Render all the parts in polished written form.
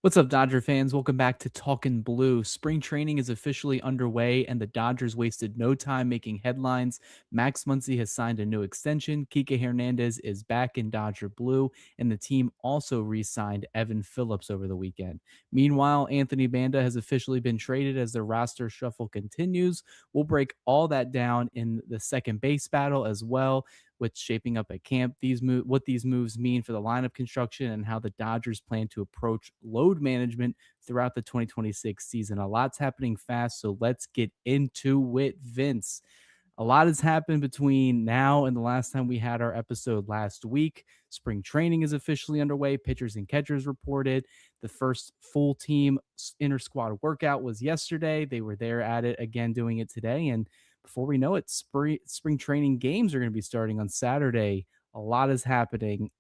What's up, Dodger fans? Welcome back to Talkin' Blue. Spring training is officially underway, and the Dodgers wasted no time making headlines. Max Muncy has signed a new extension. Kiké Hernández is back in Dodger Blue, and the team also re signed Evan Phillips over the weekend. Meanwhile, Anthony Banda has officially been traded as the roster shuffle continues. We'll break all that down in the second base battle as well, what's shaping up at camp, what these moves mean for the lineup construction, and how the Dodgers plan to approach load management throughout the 2026 season. A lot's happening fast, so let's get into it, Vince. A lot has happened between now and the last time we had our episode last week. Spring training is officially underway. Pitchers and catchers reported. The first full team inter squad workout was yesterday. They were there at it again, doing it today. And before we know it, spring training games are going to be starting on Saturday. A lot is happening.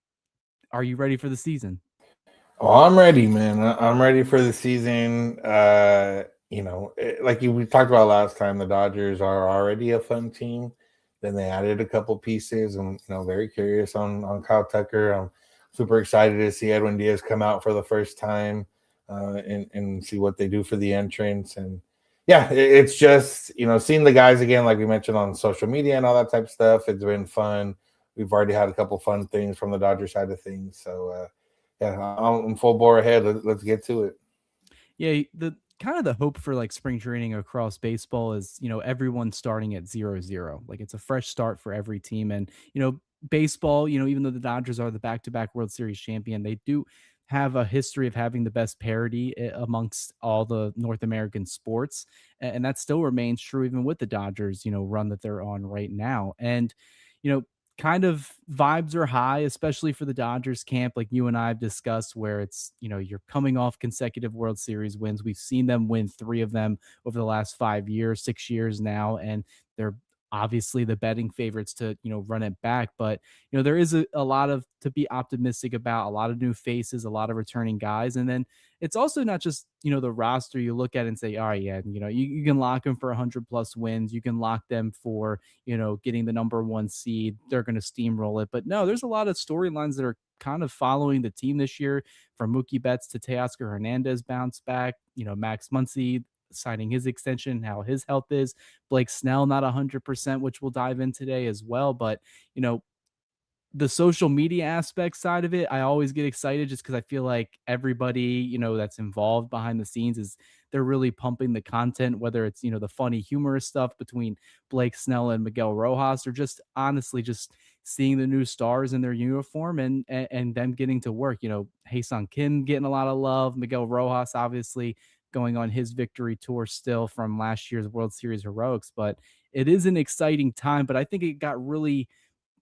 Are you ready for the season? Oh, I'm ready, man. I'm ready for the season. We talked about last time, the Dodgers are already a fun team. Then they added a couple pieces. I'm, very curious on Kyle Tucker. I'm super excited to see Edwin Diaz come out for the first time and see what they do for the entrance. And yeah, it's just seeing the guys again, like we mentioned on social media and all that type of stuff. It's been fun. We've already had a couple fun things from the Dodger side of things. So. Yeah, I'm full bore ahead. Let's get to it. Yeah, the kind of the hope for like spring training across baseball is, everyone starting at 0-0. Like it's a fresh start for every team. And, baseball, even though the Dodgers are the back-to-back World Series champion, they do have a history of having the best parity amongst all the North American sports. And that still remains true even with the Dodgers, run that they're on right now. And, you know, kind of vibes are high, especially for the Dodgers camp, like you and I have discussed, where it's, you're coming off consecutive World Series wins. We've seen them win three of them over the last 5 years, 6 years now, and they're obviously the betting favorites to, run it back. But, there is a lot of to be optimistic about, a lot of new faces, a lot of returning guys. And then it's also not just, the roster you look at and say, all right, yeah, you can lock them for 100 plus wins. You can lock them for, getting the number one seed. They're going to steamroll it. But no, there's a lot of storylines that are kind of following the team this year, from Mookie Betts to Teoscar Hernandez bounce back, Max Muncy signing his extension, how his health is. Blake Snell not 100%, which we'll dive in today as well. But, the social media aspect side of it, I always get excited just because I feel like everybody, that's involved behind the scenes is they're really pumping the content, whether it's, the funny, humorous stuff between Blake Snell and Miguel Rojas, or just honestly just seeing the new stars in their uniform and them getting to work. Hyeseong Kim getting a lot of love, Miguel Rojas obviously going on his victory tour still from last year's World Series heroics. But it is an exciting time. But I think it got really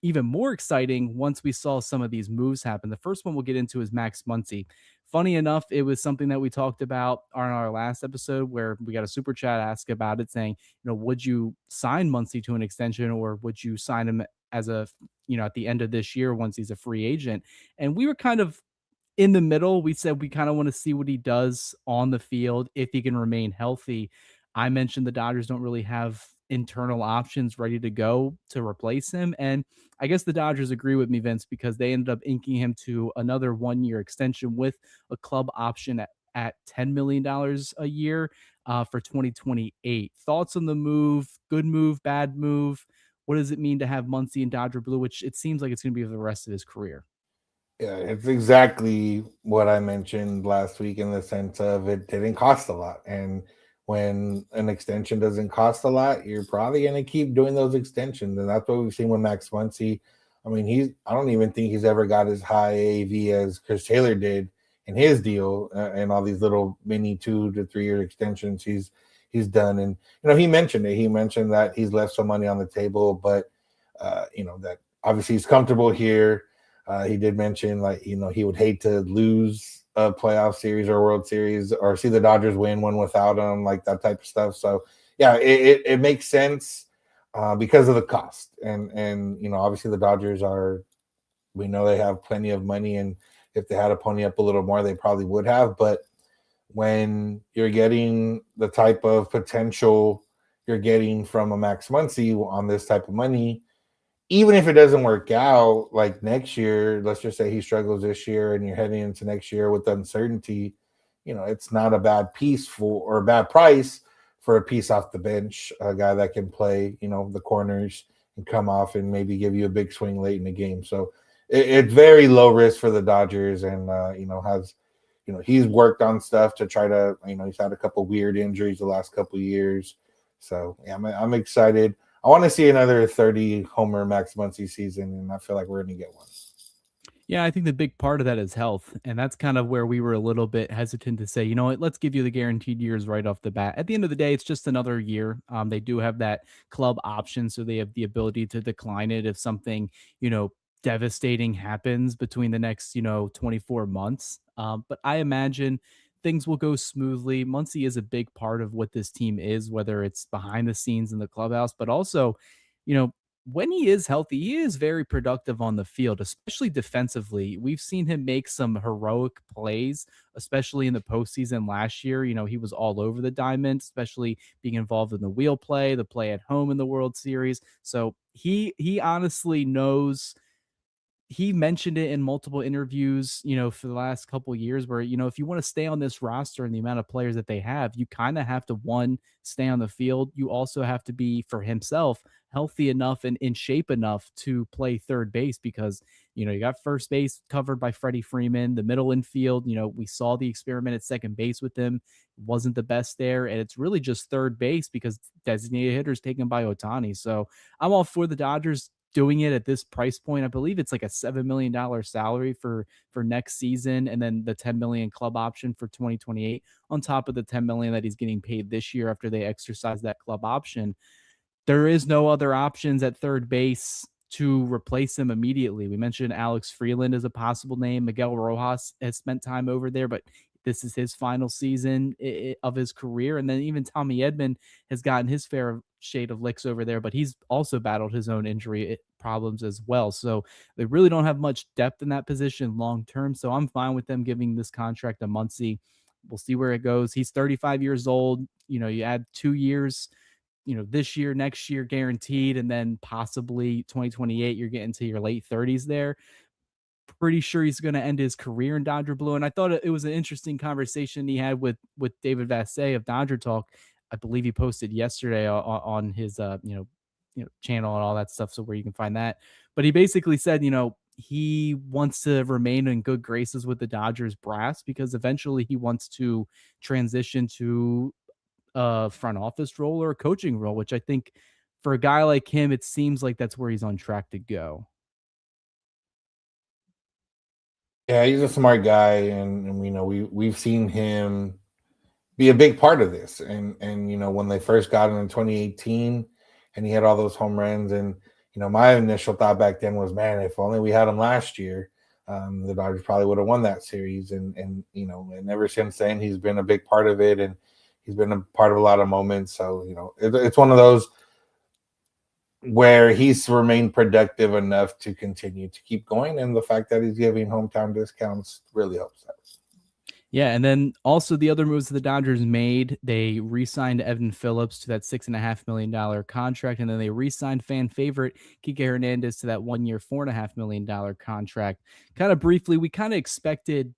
even more exciting once we saw some of these moves happen. The first one we'll get into is Max Muncy. Funny enough, it was something that we talked about on our last episode where we got a super chat ask about it saying, would you sign Muncy to an extension, or would you sign him as a, at the end of this year once he's a free agent? And we were kind of in the middle. We said we kind of want to see what he does on the field if he can remain healthy. I mentioned the Dodgers don't really have internal options ready to go to replace him. And I guess the Dodgers agree with me, Vince, because they ended up inking him to another 1 year extension with a club option at $10 million a year for 2028. Thoughts on the move? Good move, bad move? What does it mean to have Muncy in Dodger Blue, which it seems like it's going to be for the rest of his career? Yeah, it's exactly what I mentioned last week in the sense of it didn't cost a lot. And when an extension doesn't cost a lot, you're probably going to keep doing those extensions. And that's what we've seen with Max Muncy. I mean, I don't even think he's ever got as high AAV as Chris Taylor did in his deal and all these little mini 2 to 3 year extensions he's done. And, he mentioned it. He mentioned that he's left some money on the table, but, that obviously he's comfortable here. He did mention he would hate to lose a playoff series or World Series or see the Dodgers win one without him, like that type of stuff. So yeah, it makes sense because of the cost, and obviously the Dodgers we know they have plenty of money, and if they had to pony up a little more, they probably would have. But when you're getting the type of potential you're getting from a Max Muncy on this type of money, even if it doesn't work out, like next year, let's just say he struggles this year and you're heading into next year with uncertainty, it's not a bad piece or a bad price for a piece off the bench, a guy that can play, the corners and come off and maybe give you a big swing late in the game. So it's very low risk for the Dodgers, and has, he's worked on stuff to try to, he's had a couple weird injuries the last couple of years. So yeah, I'm excited. I want to see another 30 homer Max Muncy season, and I feel like we're going to get one. Yeah, I think the big part of that is health. And that's kind of where we were a little bit hesitant to say, you know what, let's give you the guaranteed years right off the bat. At the end of the day, it's just another year. They do have that club option, so they have the ability to decline it if something, devastating happens between the next, 24 months. But I imagine things will go smoothly. Muncie is a big part of what this team is, whether it's behind the scenes in the clubhouse, but also, you know, when he is healthy, he is very productive on the field, especially defensively. We've seen him make some heroic plays, especially in the postseason last year. He was all over the diamond, especially being involved in the wheel play, the play at home in the World Series. So he honestly knows. He mentioned it in multiple interviews, for the last couple years where, if you want to stay on this roster and the amount of players that they have, you kind of have to, one, stay on the field. You also have to be, for himself, healthy enough and in shape enough to play third base because, you got first base covered by Freddie Freeman, the middle infield, we saw the experiment at second base with him, wasn't the best there. And it's really just third base because designated hitters taken by Ohtani. So I'm all for the Dodgers doing it at this price point. I believe it's like a $7 million salary for next season, and then the 10 million club option for 2028 on top of the 10 million that he's getting paid this year after they exercise that club option. There is no other options at third base to replace him immediately. We mentioned Alex Freeland as a possible name. Miguel Rojas has spent time over there, but this is his final season of his career. And then even Tommy Edman has gotten his fair shade of licks over there, but he's also battled his own injury problems as well. So they really don't have much depth in that position long term. So I'm fine with them giving this contract to Muncy. We'll see where it goes. He's 35 years old. You add 2 years, this year, next year guaranteed, and then possibly 2028, you're getting to your late 30s there. Pretty sure he's going to end his career in Dodger blue. And I thought it was an interesting conversation he had with David Vesia of Dodger Talk. I believe he posted yesterday on his channel and all that stuff, so where you can find that. But he basically said, he wants to remain in good graces with the Dodgers brass because eventually he wants to transition to a front office role or a coaching role, which I think for a guy like him, it seems like that's where he's on track to go. Yeah, he's a smart guy, and we've seen him be a big part of this. And when they first got him in 2018, and he had all those home runs, and my initial thought back then was, man, if only we had him last year, the Dodgers probably would have won that series. And ever since then, he's been a big part of it, and he's been a part of a lot of moments. So it's one of those where he's remained productive enough to continue to keep going, and the fact that he's giving hometown discounts really helps that. Yeah, and then also the other moves the Dodgers made, they re-signed Evan Phillips to that $6.5 million contract, and then they re-signed fan favorite Kiké Hernández to that 1 year, $4.5 million contract. Kind of briefly, we kind of expected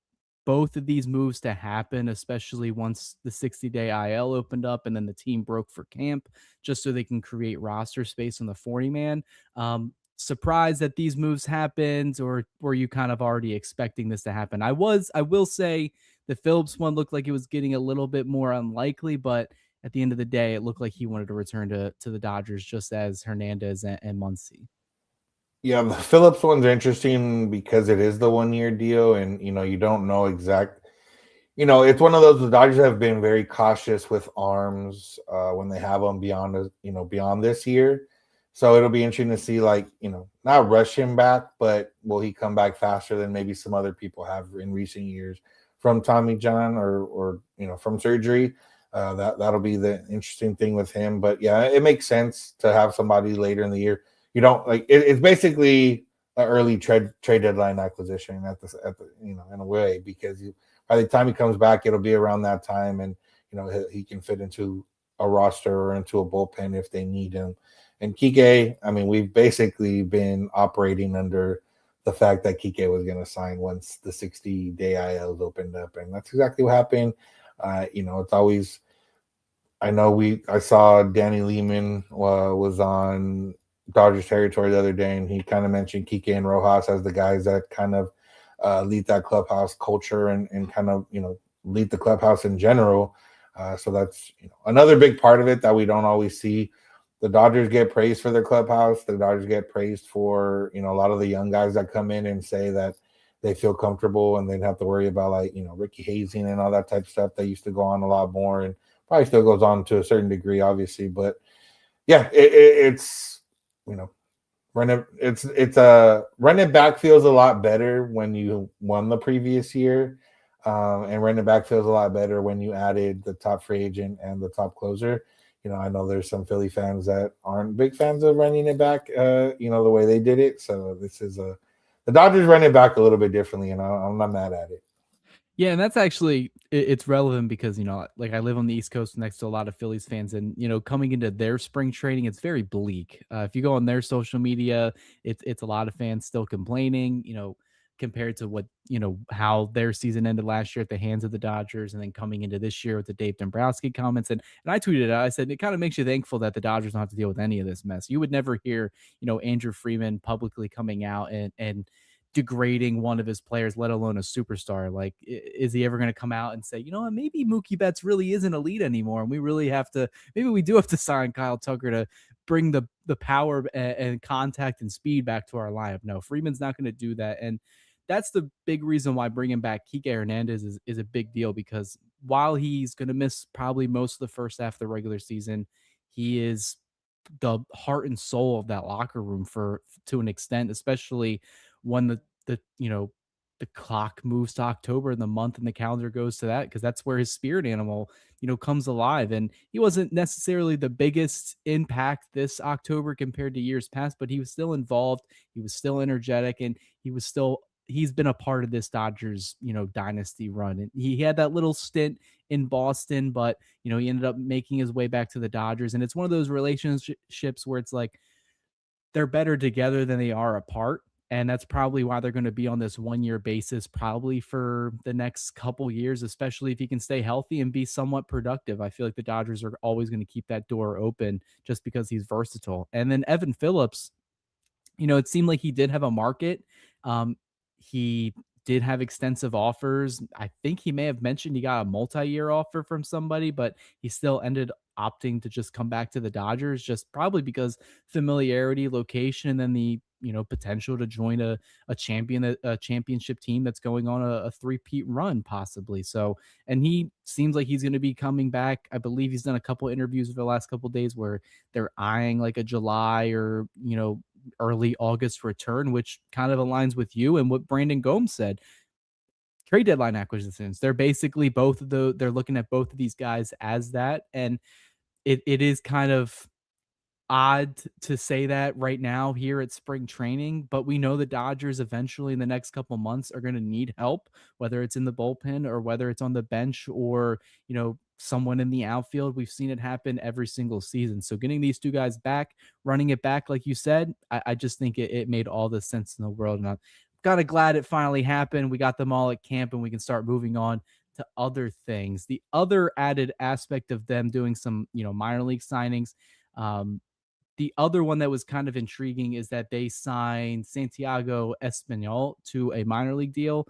both of these moves to happen, especially once the 60-day IL opened up and then the team broke for camp, just so they can create roster space on the 40-man. Surprised that these moves happened, or were you kind of already expecting this to happen? I will say the Phillips one looked like it was getting a little bit more unlikely, but at the end of the day, it looked like he wanted to return to the Dodgers just as Hernández and Muncy. Yeah, the Phillips one's interesting because it is the 1 year deal, and you don't know exact. It's one of those. The Dodgers have been very cautious with arms when they have them beyond this year. So it'll be interesting to see, not rush him back, but will he come back faster than maybe some other people have in recent years from Tommy John or from surgery? That'll be the interesting thing with him. But yeah, it makes sense to have somebody later in the year. You don't it's basically an early trade deadline acquisition at the in a way, because by the time he comes back, it'll be around that time, and he can fit into a roster or into a bullpen if they need him. And Kiké, we've basically been operating under the fact that Kiké was going to sign once the 60-day ILs opened up, and that's exactly what happened. It's always. I saw Danny Lehman was on Dodgers territory the other day, and he kind of mentioned Kiké and Rojas as the guys that kind of lead that clubhouse culture and kind of lead the clubhouse in general. So that's another big part of it that we don't always see. The Dodgers get praised for their clubhouse. The Dodgers get praised for a lot of the young guys that come in and say that they feel comfortable and they don't have to worry about Ricky hazing and all that type of stuff. That used to go on a lot more and probably still goes on to a certain degree, obviously. But yeah, it's running it back feels a lot better when you won the previous year. And running back feels a lot better when you added the top free agent and the top closer. I know there's some Philly fans that aren't big fans of running it back, the way they did it. So this is the Dodgers run it back a little bit differently, and I'm not mad at it. Yeah, and that's actually it's relevant because like I live on the East Coast next to a lot of Phillies fans, and coming into their spring training, it's very bleak. If you go on their social media, it's a lot of fans still complaining, compared to what how their season ended last year at the hands of the Dodgers, and then coming into this year with the Dave Dombrowski comments, and I tweeted out, I said it kind of makes you thankful that the Dodgers don't have to deal with any of this mess. You would never hear Andrew Freeman publicly coming out and degrading one of his players, let alone a superstar. Like, is he ever going to come out and say, what, maybe Mookie Betts really isn't elite anymore, and we really have to, maybe we do have to sign Kyle Tucker to bring the power and contact and speed back to our lineup? No, Freeman's not going to do that, and that's the big reason why bringing back Kiké Hernández is a big deal, because while he's going to miss probably most of the first half of the regular season, he is the heart and soul of that locker room to an extent, especially when the clock moves to October and the month and the calendar goes to that, because that's where his spirit animal comes alive. And he wasn't necessarily the biggest impact this October compared to years past, but he was still involved, he was still energetic, and he's been a part of this Dodgers dynasty run. And he had that little stint in Boston, but he ended up making his way back to the Dodgers, and it's one of those relationships where it's like they're better together than they are apart. And that's probably why they're going to be on this 1-year basis, probably for the next couple years, especially if he can stay healthy and be somewhat productive. I feel like the Dodgers are always going to keep that door open just because he's versatile. And then Evan Phillips, it seemed like he did have a market. He did have extensive offers. I think he may have mentioned he got a multi-year offer from somebody, but he still ended opting to just come back to the Dodgers, just probably because familiarity, location, and then the potential to join a championship team that's going on a three-peat run possibly. So, and he seems like he's going to be coming back. I believe he's done a couple interviews over the last couple of days where they're eyeing like a July or early August return, which kind of aligns with you and what Brandon Gomes said. Trade deadline acquisitions, they're basically they're looking at both of these guys as that. And it is kind of odd to say that right now here at spring training, but we know the Dodgers eventually in the next couple months are going to need help, whether it's in the bullpen or whether it's on the bench or, someone in the outfield. We've seen it happen every single season. So getting these two guys back, running it back, like you said, I just think it made all the sense in the world. And I'm kind of glad it finally happened. We got them all at camp and we can start moving on to other things. The other added aspect of them doing some, minor league signings, the other one that was kind of intriguing is that they signed Santiago Espinal to a minor league deal.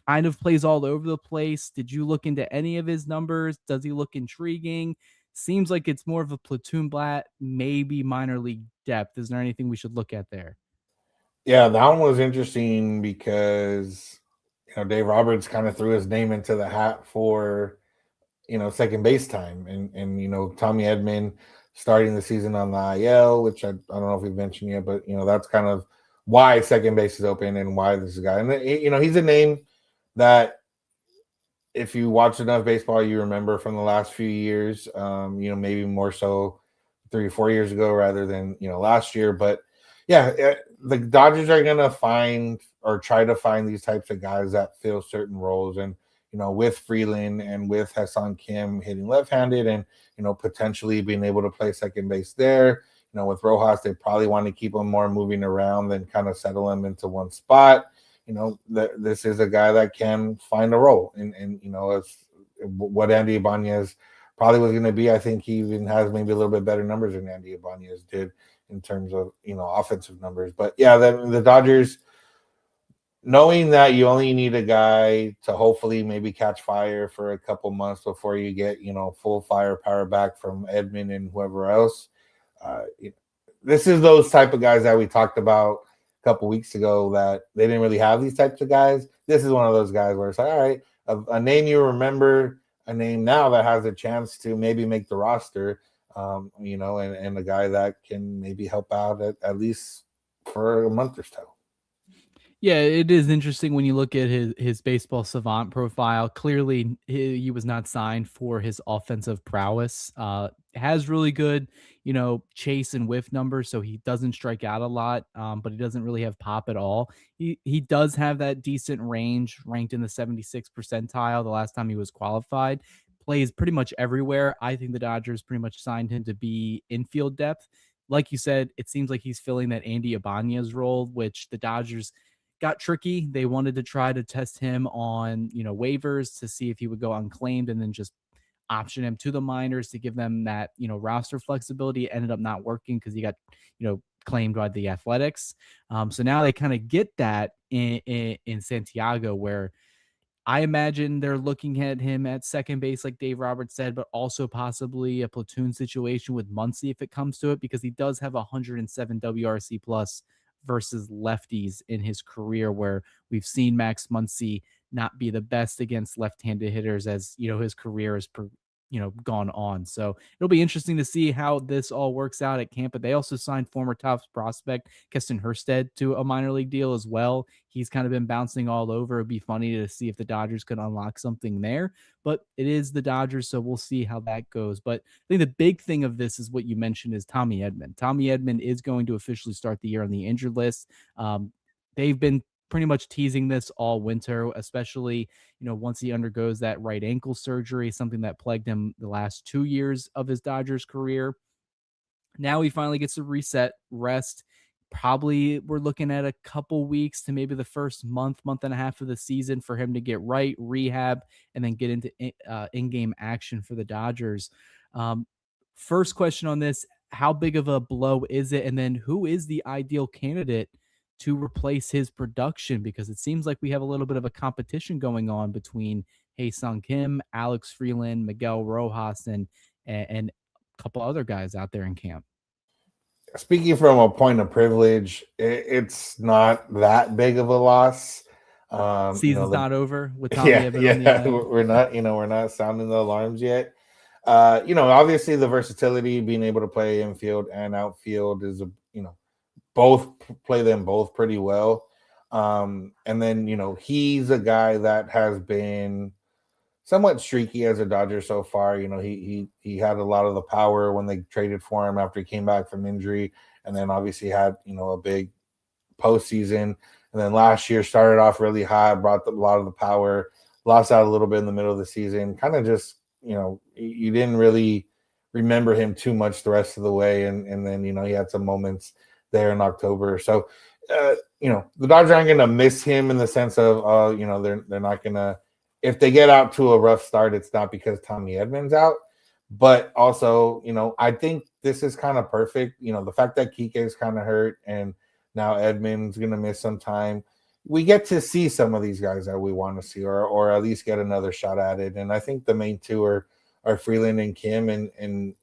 Kind of plays all over the place. Did you look into any of his numbers? Does he look intriguing? Seems like it's more of a platoon bat, maybe minor league depth. Is there anything we should look at there? Yeah, that one was interesting because Dave Roberts kind of threw his name into the hat for second base time, and Tommy Edman starting the season on the IL, which I don't know if we've mentioned yet, but that's kind of why second base is open and why this is a guy. And he's a name that if you watch enough baseball, you remember from the last few years. Maybe more so 3 or 4 years ago rather than last year. But yeah, the Dodgers are gonna find or try to find these types of guys that fill certain roles, and with Freeland and with Hyeseong Kim hitting left-handed and potentially being able to play second base there. with Rojas, they probably want to keep him more moving around than kind of settle him into one spot. This is a guy that can find a role, and it's what Andy Ibanez probably was going to be. I think he even has maybe a little bit better numbers than Andy Ibanez did in terms of offensive numbers. But yeah, the Dodgers, knowing that you only need a guy to hopefully maybe catch fire for a couple months before you get full firepower back from Edman and whoever else. This is those type of guys that we talked about a couple weeks ago that they didn't really have these types of guys. This is one of those guys where it's like, all right, a name you remember, a name now that has a chance to maybe make the roster, and a guy that can maybe help out at least for a month or so. Yeah, it is interesting when you look at his baseball savant profile. Clearly, he was not signed for his offensive prowess. Has really good, chase and whiff numbers, so he doesn't strike out a lot, but he doesn't really have pop at all. He does have that decent range, ranked in the 76th percentile the last time he was qualified. Plays pretty much everywhere. I think the Dodgers pretty much signed him to be infield depth. Like you said, it seems like he's filling that Andy Ibanez role, which the Dodgers got tricky. They wanted to try to test him on, waivers to see if he would go unclaimed and then just option him to the minors to give them that, roster flexibility. It ended up not working because he got, claimed by the Athletics. So now they kind of get that in Santiago, where I imagine they're looking at him at second base, like Dave Roberts said, but also possibly a platoon situation with Muncy if it comes to it, because he does have 107 WRC plus versus lefties in his career, where we've seen Max Muncy not be the best against left-handed hitters as his career has gone on. So it'll be interesting to see how this all works out at camp. But they also signed former Topps prospect Keston Herstead to a minor league deal as well. He's kind of been bouncing all over. It'd be funny to see if the Dodgers could unlock something there, but it is the Dodgers, so we'll see how that goes. But I think the big thing of this is what you mentioned is Tommy Edman. Tommy Edman is going to officially start the year on the injured list. They've been pretty much teasing this all winter, especially, once he undergoes that right ankle surgery, something that plagued him the last 2 years of his Dodgers career. Now he finally gets to reset, rest. Probably we're looking at a couple weeks to maybe the first month and a half of the season for him to get right, rehab, and then get into in-game action for the Dodgers. First question on this, how big of a blow is it? And then who is the ideal candidate to replace his production? Because it seems like we have a little bit of a competition going on between Hyeseong Kim, Alex Freeland, Miguel Rojas, and a couple other guys out there in camp. Speaking from a point of privilege, it's not that big of a loss. Season's not over with Tommy Edman. Yeah, we're not sounding the alarms yet. Obviously the versatility, being able to play infield and outfield is both play them both pretty well. And then he's a guy that has been somewhat streaky as a Dodger so far. He had a lot of the power when they traded for him after he came back from injury, and then obviously had a big postseason. And then last year started off really high, brought a lot of the power, lost out a little bit in the middle of the season. Kind of just you didn't really remember him too much the rest of the way, and then he had some moments there in October. So the Dodgers aren't going to miss him in the sense of they're not going to. If they get out to a rough start, it's not because Tommy Edman's out, but also, I think this is kind of perfect. The fact that Kiké is kind of hurt and now Edman's going to miss some time. We get to see some of these guys that we want to see, or at least get another shot at it. And I think the main two are Freeland and Kim, and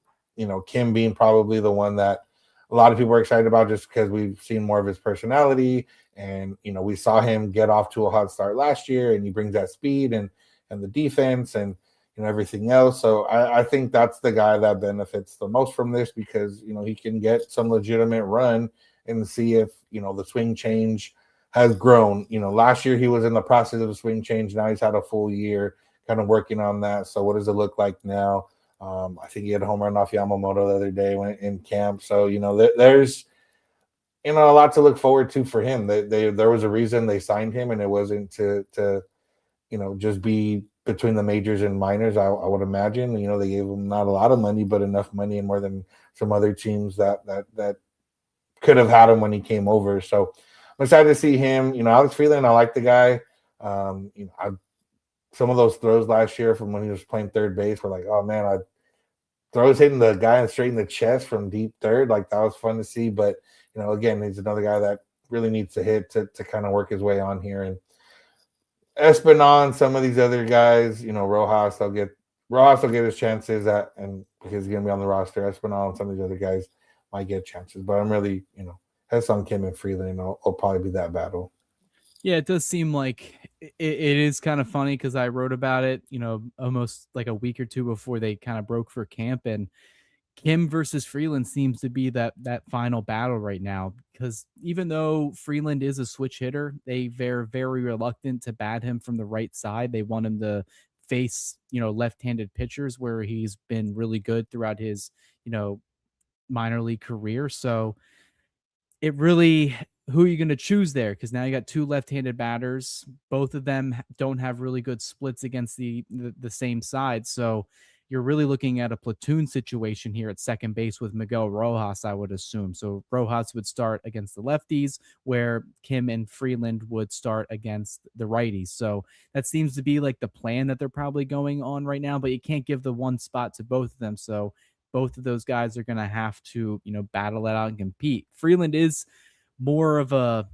Kim being probably the one that a lot of people are excited about just because we've seen more of his personality. And, we saw him get off to a hot start last year, and he brings that speed and the defense and, everything else. So I think that's the guy that benefits the most from this, because, he can get some legitimate run and see if, the swing change has grown. Last year he was in the process of a swing change. Now he's had a full year kind of working on that. So what does it look like now? I think he had a home run off Yamamoto the other day when in camp. So, there's, a lot to look forward to for him. There was a reason they signed him, and it wasn't to just be between the majors and minors. I would imagine, they gave him not a lot of money, but enough money and more than some other teams that could have had him when he came over. So I'm excited to see him. Alex Freeland, I like the guy. Some of those throws last year from when he was playing third base were like, oh man, throws hitting the guy straight in the chest from deep third. Like that was fun to see. But again, he's another guy that really needs to hit to kind of work his way on here. And Espinal, some of these other guys, Rojas will get his chances and because he's gonna be on the roster. Espinal and some of these other guys might get chances. But I'm really, Hyeseong Kim and Freeland will probably be that battle. Yeah, it does seem like it is kind of funny because I wrote about it, almost like a week or two before they kind of broke for camp, and Kim versus Freeland seems to be that final battle right now. Because even though Freeland is a switch hitter, they're very reluctant to bat him from the right side. They want him to face left-handed pitchers, where he's been really good throughout his minor league career. So it really, who are you going to choose there? Because now you got two left-handed batters. Both of them don't have really good splits against the same side. So you're really looking at a platoon situation here at second base with Miguel Rojas, I would assume. So Rojas would start against the lefties, where Kim and Freeland would start against the righties. So that seems to be like the plan that they're probably going on right now, but you can't give the one spot to both of them. So both of those guys are going to have to, battle it out and compete. Freeland is more of a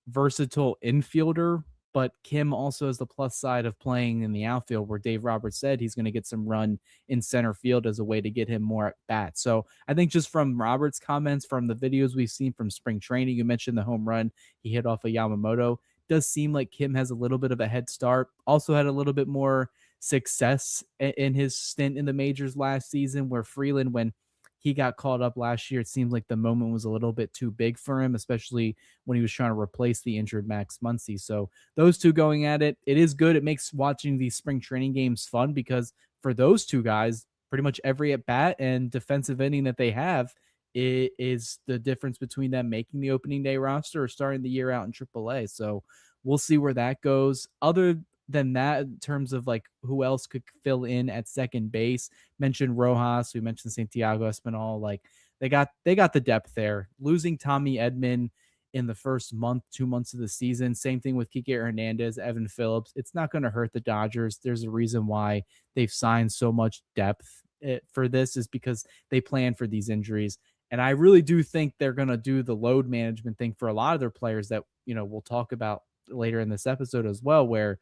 versatile infielder, but Kim also has the plus side of playing in the outfield, where Dave Roberts said he's going to get some run in center field as a way to get him more at bat. So I think just from Roberts' comments, from the videos we've seen from spring training, you mentioned the home run he hit off of Yamamoto, does seem like Kim has a little bit of a head start. Also had a little bit more success in his stint in the majors last season, where Freeland, when he got called up last year, it seemed like the moment was a little bit too big for him, especially when he was trying to replace the injured Max Muncy. So those two going at it, it is good. It makes watching these spring training games fun, because for those two guys, pretty much every at bat and defensive inning that they have, it is the difference between them making the opening day roster or starting the year out in AAA. So we'll see where that goes. Other than that, in terms of like who else could fill in at second base, mentioned Rojas, we mentioned Santiago Espinal. Like they got the depth there. Losing Tommy Edman in the first 2 months of the season, same thing with Kiké Hernández, Evan Phillips. It's not going to hurt the Dodgers. There's a reason why they've signed so much depth for this, is because they plan for these injuries. And I really do think they're going to do the load management thing for a lot of their players that, we'll talk about later in this episode as well, where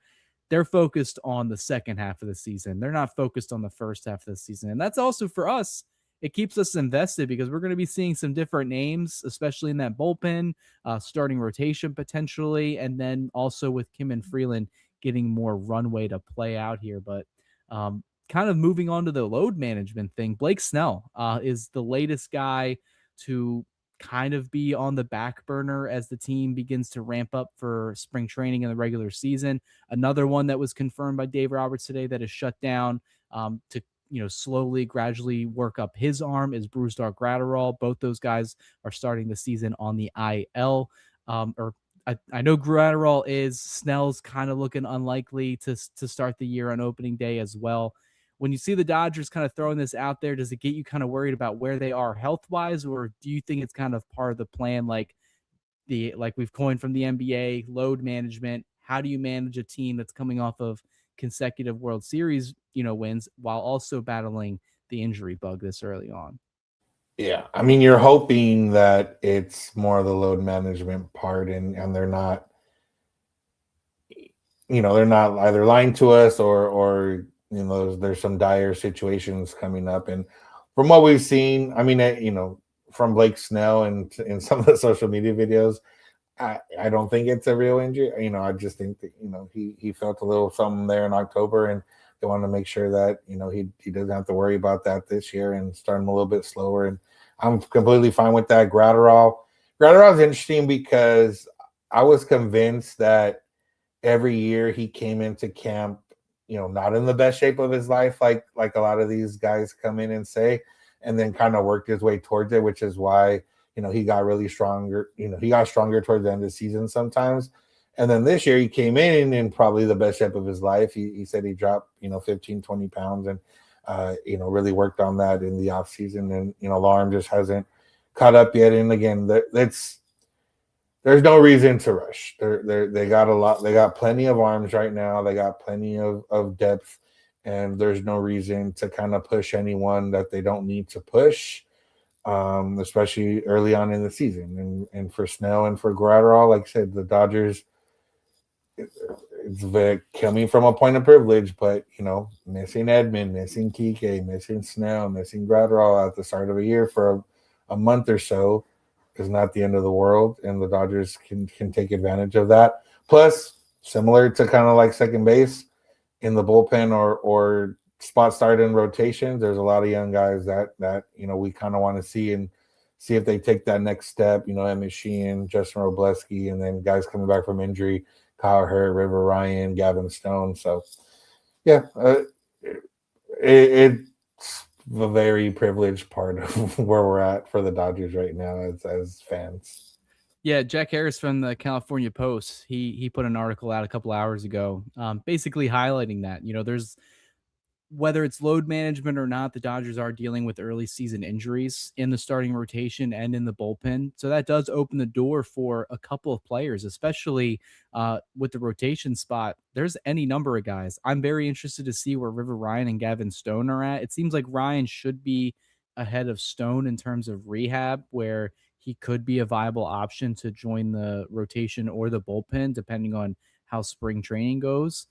they're focused on the second half of the season. They're not focused on the first half of the season. And that's also for us. It keeps us invested, because we're going to be seeing some different names, especially in that bullpen, starting rotation potentially, and then also with Kim and Freeland getting more runway to play out here. But kind of moving on to the load management thing, Blake Snell is the latest guy to kind of be on the back burner as the team begins to ramp up for spring training in the regular season. Another one that was confirmed by Dave Roberts today that is shut down to slowly, gradually work up his arm is Brusdar Graterol. Both those guys are starting the season on the IL. I know Graterol is. Snell's kind of looking unlikely to start the year on opening day as well. When you see the Dodgers kind of throwing this out there, does it get you kind of worried about where they are health-wise, or do you think it's kind of part of the plan, like we've coined from the NBA, load management? How do you manage a team that's coming off of consecutive World Series, wins, while also battling the injury bug this early on? Yeah, I mean, you're hoping that it's more of the load management part, and they're not, they're not either lying to us or there's some dire situations coming up. And from what we've seen, I mean, from Blake Snell and in some of the social media videos, I don't think it's a real injury. I just think that, he felt a little something there in October, and they want to make sure that, he doesn't have to worry about that this year and start him a little bit slower. And I'm completely fine with that. Graterol is interesting because I was convinced that every year he came into camp, not in the best shape of his life, like a lot of these guys come in and say, and then kind of worked his way towards it, which is why, he got really stronger. He got stronger towards the end of the season sometimes. And then this year he came in probably the best shape of his life. He said he dropped, 15, 20 pounds and, really worked on that in the off season. And, Alarm just hasn't caught up yet. And again, there's no reason to rush. They got a lot. They got plenty of arms right now. They got plenty of depth, and there's no reason to kind of push anyone that they don't need to push, especially early on in the season. And for Snell and for Graterol, like I said, the Dodgers, it's very coming from a point of privilege, but missing Edman, missing Kiké, missing Snell, missing Graterol at the start of a year for a month or so is not the end of the world, and the Dodgers can take advantage of that. Plus, similar to kind of like second base in the bullpen or spot start in rotations, there's a lot of young guys that we kind of want to see and see if they take that next step. Emmett Sheehan, Justin Robleski, and then guys coming back from injury, Kyle Hurt, River Ryan, Gavin Stone. So, yeah, it's a very privileged part of where we're at for the Dodgers right now as fans. Yeah, Jack Harris from the California Post, he put an article out a couple hours ago, basically highlighting that there's whether it's load management or not, the Dodgers are dealing with early season injuries in the starting rotation and in the bullpen. So that does open the door for a couple of players, especially with the rotation spot. There's any number of guys. I'm very interested to see where River Ryan and Gavin Stone are at. It seems like Ryan should be ahead of Stone in terms of rehab, where he could be a viable option to join the rotation or the bullpen, depending on how spring training goes.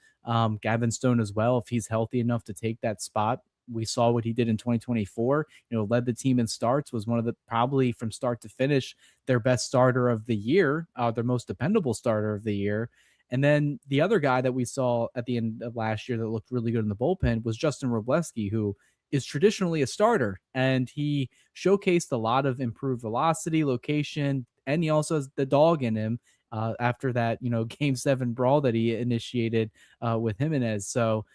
Gavin Stone as well, if he's healthy enough to take that spot. We saw what he did in 2024, led the team in starts, was one of the probably from start to finish their best starter of the year, their most dependable starter of the year. And then the other guy that we saw at the end of last year that looked really good in the bullpen was Justin Robleski, who is traditionally a starter, and he showcased a lot of improved velocity, location, and he also has the dog in him after that, game 7 brawl that he initiated with Jimenez. So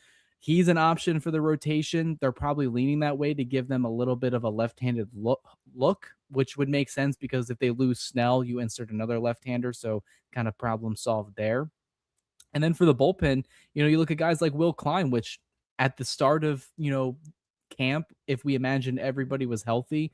he's an option for the rotation. They're probably leaning that way to give them a little bit of a left-handed look, which would make sense because if they lose Snell, you insert another left-hander. So kind of problem solved there. And then for the bullpen, you look at guys like Will Klein, which at the start of, camp, if we imagined everybody was healthy,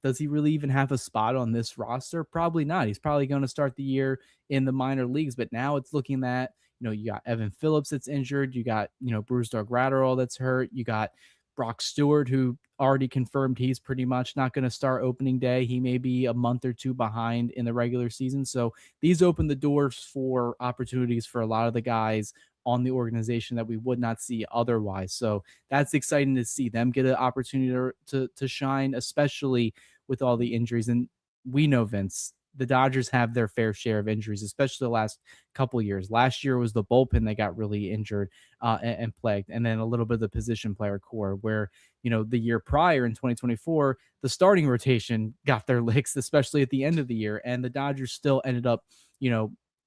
does he really even have a spot on this roster? Probably not. He's probably going to start the year in the minor leagues, but now it's looking that, you got Evan Phillips that's injured. You got, Brusdar Graterol that's hurt. You got Brock Stewart, who already confirmed he's pretty much not going to start opening day. He may be a month or two behind in the regular season. So these open the doors for opportunities for a lot of the guys on the organization that we would not see otherwise. So that's exciting to see them get an opportunity to shine, especially with all the injuries. And we know, Vince, the Dodgers have their fair share of injuries, especially the last couple of years. Last year was the bullpen that got really injured and plagued, and then a little bit of the position player core, where, the year prior in 2024, the starting rotation got their licks, especially at the end of the year. And the Dodgers still ended up,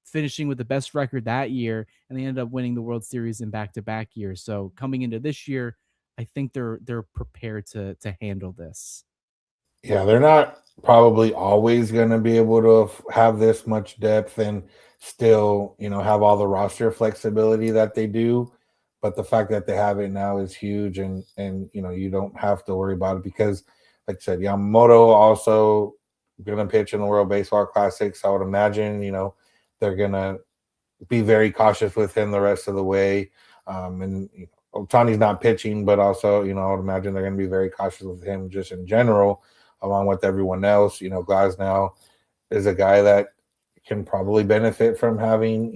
finishing with the best record that year, and they ended up winning the World Series in back-to-back years. So coming into this year, I think they're prepared to handle this. Yeah, they're not probably always going to be able to have this much depth and still, have all the roster flexibility that they do. But the fact that they have it now is huge, and you don't have to worry about it because, like I said, Yamamoto also going to pitch in the World Baseball Classic. So I would imagine, they're going to be very cautious with him the rest of the way. And Ohtani's not pitching, but also, I would imagine they're going to be very cautious with him just in general, along with everyone else. Glasnow is a guy that can probably benefit from having,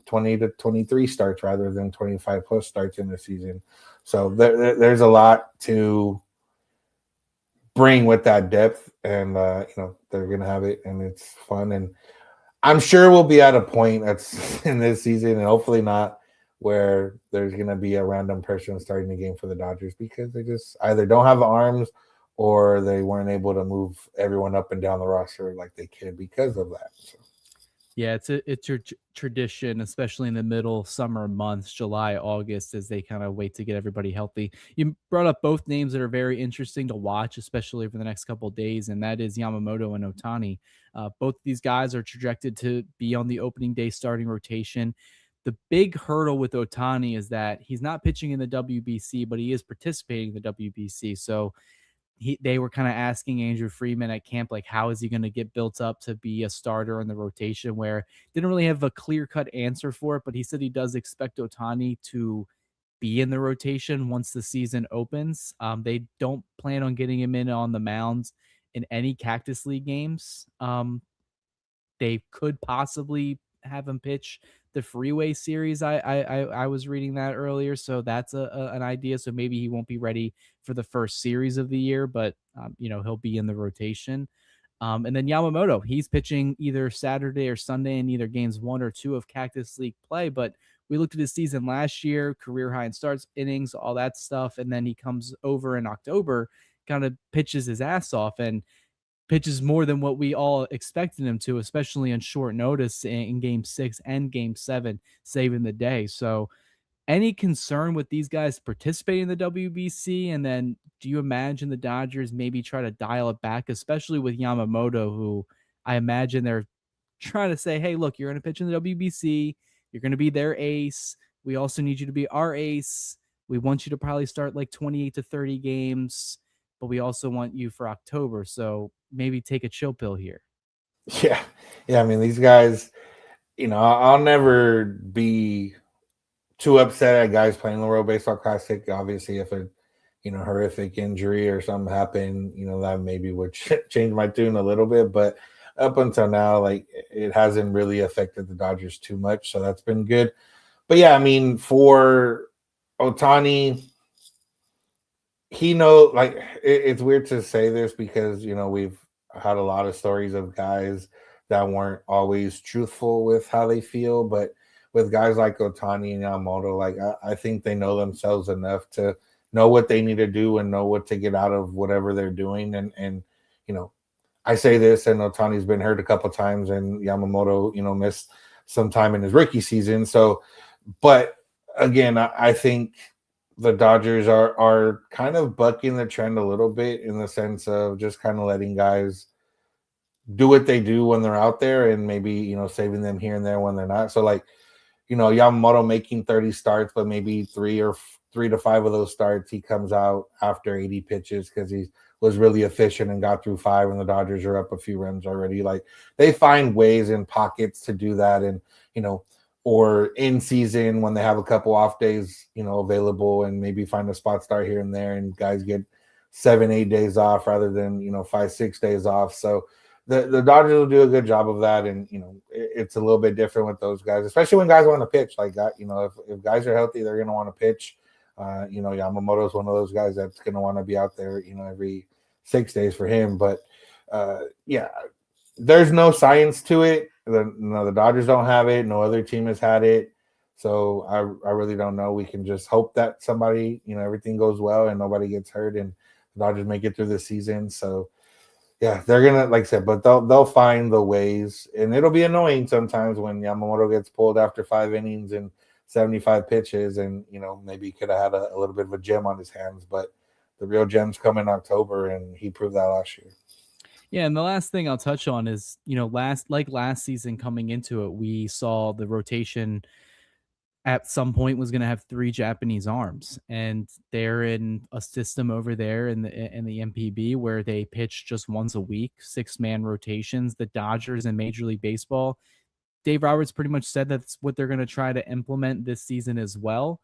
20 to 23 starts rather than 25 plus starts in the season. So there's a lot to bring with that depth, and, they're going to have it, and it's fun. And I'm sure we'll be at a point that's in this season, and hopefully not, where there's going to be a random person starting the game for the Dodgers because they just either don't have the arms or they weren't able to move everyone up and down the roster like they could because of that. So. Yeah, it's a tradition, especially in the middle summer months, July, August, as they kind of wait to get everybody healthy. You brought up both names that are very interesting to watch, especially over the next couple of days, and that is Yamamoto and Ohtani. Both of these guys are projected to be on the opening day starting rotation. The big hurdle with Ohtani is that he's not pitching in the WBC, but he is participating in the WBC. So they were kind of asking Andrew Freeman at camp, like, how is he going to get built up to be a starter in the rotation? Where didn't really have a clear cut answer for it, but he said he does expect Ohtani to be in the rotation once the season opens. They don't plan on getting him in on the mound in any Cactus League games. They could possibly have him pitch the Freeway series. I was reading that earlier, so that's an idea. So maybe he won't be ready for the first series of the year, but he'll be in the rotation. And then Yamamoto, he's pitching either Saturday or Sunday in either games 1 or 2 of Cactus League play. But we looked at his season last year, career high in starts, innings, all that stuff, and then he comes over in October, kind of pitches his ass off, and pitches more than what we all expected him to, especially on short notice in game 6 and game 7, saving the day. So, any concern with these guys participating in the WBC? And then do you imagine the Dodgers maybe try to dial it back, especially with Yamamoto, who I imagine they're trying to say, hey, look, you're going to pitch in the WBC. You're going to be their ace. We also need you to be our ace. We want you to probably start like 28 to 30 games, but we also want you for October. So maybe take a chill pill here. Yeah, yeah. I mean, these guys. I'll never be too upset at guys playing the World Baseball Classic. Obviously, if a horrific injury or something happened, that maybe would change my tune a little bit. But up until now, like it hasn't really affected the Dodgers too much, so that's been good. But yeah, I mean, for Ohtani, like it's weird to say this because we've had a lot of stories of guys that weren't always truthful with how they feel, but with guys like Ohtani and Yamamoto, like I think they know themselves enough to know what they need to do and know what to get out of whatever they're doing. And you know, I say this, and Otani's been hurt a couple times, and Yamamoto, missed some time in his rookie season. So, but again, I think the Dodgers are kind of bucking the trend a little bit in the sense of just kind of letting guys do what they do when they're out there, and maybe saving them here and there when they're not. So like Yamamoto making 30 starts, but maybe 3 to 5 of those starts he comes out after 80 pitches because he was really efficient and got through 5, and the Dodgers are up a few runs already. Like they find ways in pockets to do that, and or in season when they have a couple off days, available, and maybe find a spot start here and there, and guys get 7, 8 days off rather than 5, 6 days off. So the Dodgers will do a good job of that, and it's a little bit different with those guys, especially when guys want to pitch. Like that, if guys are healthy, they're going to want to pitch. Yamamoto is one of those guys that's going to want to be out there, every 6 days for him. But yeah, there's no science to it. The Dodgers don't have it. No other team has had it. So I really don't know. We can just hope that somebody, everything goes well and nobody gets hurt, and the Dodgers make it through the season. So yeah, they're gonna, like I said, but they'll find the ways, and it'll be annoying sometimes when Yamamoto gets pulled after 5 innings and 75 pitches, and maybe he could have had a little bit of a gem on his hands, but the real gems come in October, and he proved that last year. Yeah, and the last thing I'll touch on is, last season coming into it, we saw the rotation at some point was going to have 3 Japanese arms, and they're in a system over there in the MPB where they pitch just once a week, 6-man rotations. The Dodgers in Major League Baseball, Dave Roberts pretty much said that's what they're going to try to implement this season as well.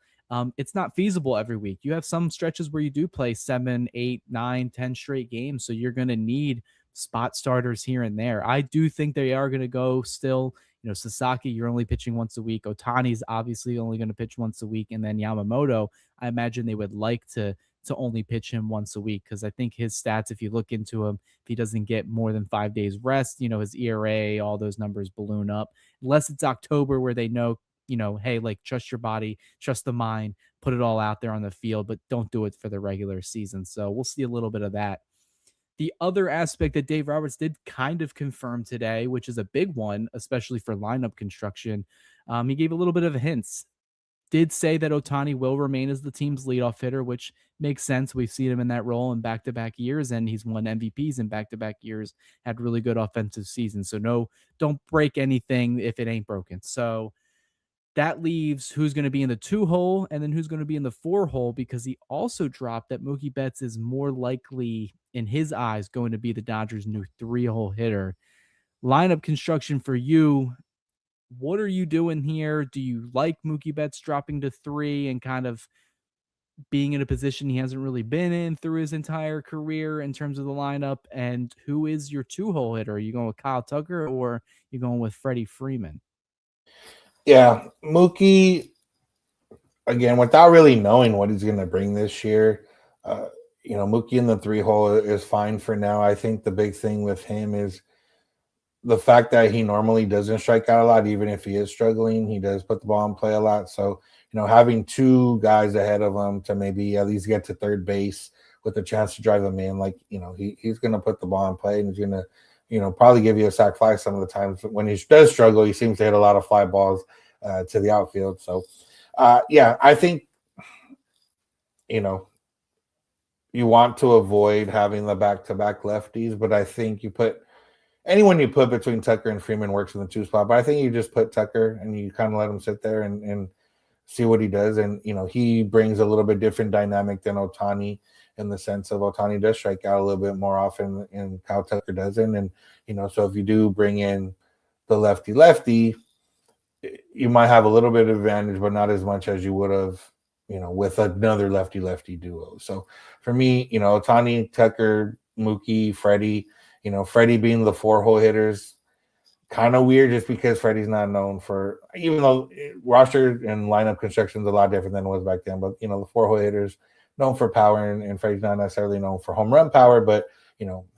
It's not feasible every week. You have some stretches where you do play 7, 8, 9, 10 straight games. So you're going to need spot starters here and there. I do think they are going to go still. Sasaki, you're only pitching once a week. Otani's obviously only going to pitch once a week. And then Yamamoto, I imagine they would like to only pitch him once a week, because I think his stats, if you look into him, if he doesn't get more than 5 days rest, his ERA, all those numbers balloon up. Unless it's October where they know, hey, like, trust your body, trust the mind, put it all out there on the field, but don't do it for the regular season. So we'll see a little bit of that. The other aspect that Dave Roberts did kind of confirm today, which is a big one, especially for lineup construction, he gave a little bit of hints. Did say that Ohtani will remain as the team's leadoff hitter, which makes sense. We've seen him in that role in back-to-back years, and he's won MVPs in back-to-back years, had really good offensive seasons. So no, don't break anything if it ain't broken. So that leaves who's going to be in the 2 hole and then who's going to be in the 4 hole, because he also dropped that Mookie Betts is more likely, in his eyes, going to be the Dodgers' new 3 hole hitter. Lineup construction for you. What are you doing here? Do you like Mookie Betts dropping to 3 and kind of being in a position he hasn't really been in through his entire career in terms of the lineup? And who is your 2 hole hitter? Are you going with Kyle Tucker or are you going with Freddie Freeman? Yeah, Mookie, again, without really knowing what he's going to bring this year, Mookie in the 3 hole is fine for now. I think the big thing with him is the fact that he normally doesn't strike out a lot. Even if he is struggling, he does put the ball in play a lot. So, having 2 guys ahead of him to maybe at least get to third base with a chance to drive him in, he's going to put the ball in play, and he's going to, probably give you a sac fly some of the times. When he does struggle, he seems to hit a lot of fly balls to the outfield. So, I think, you want to avoid having the back-to-back lefties, but I think anyone you put between Tucker and Freeman works in the 2 spot. But I think you just put Tucker and you kind of let him sit there and see what he does. And, he brings a little bit different dynamic than Ohtani, in the sense of Ohtani does strike out a little bit more often and Kyle Tucker doesn't. And, so if you do bring in the lefty, you might have a little bit of advantage, but not as much as you would have, with another lefty duo. So for me, Ohtani, Tucker, Mookie, Freddie, Freddie being the 4 hole hitters, kind of weird, just because Freddie's not known for, even though roster and lineup construction is a lot different than it was back then, but the 4 hole hitters known for power, and Freddie's not necessarily known for home run power, but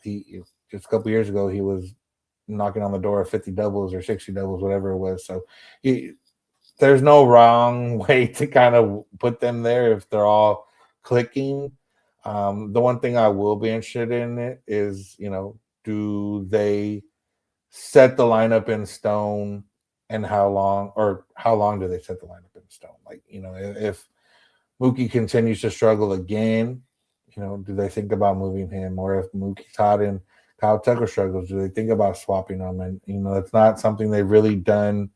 he just a couple years ago he was knocking on the door of 50 doubles or 60 doubles, whatever it was. So there's no wrong way to kind of put them there if they're all clicking. The one thing I will be interested in is, do they set the lineup in stone, and how long do they set the lineup in stone? If Mookie continues to struggle again, do they think about moving him? Or if Mookie's hot and Kyle Tucker struggles, do they think about swapping them? And, it's not something they've really done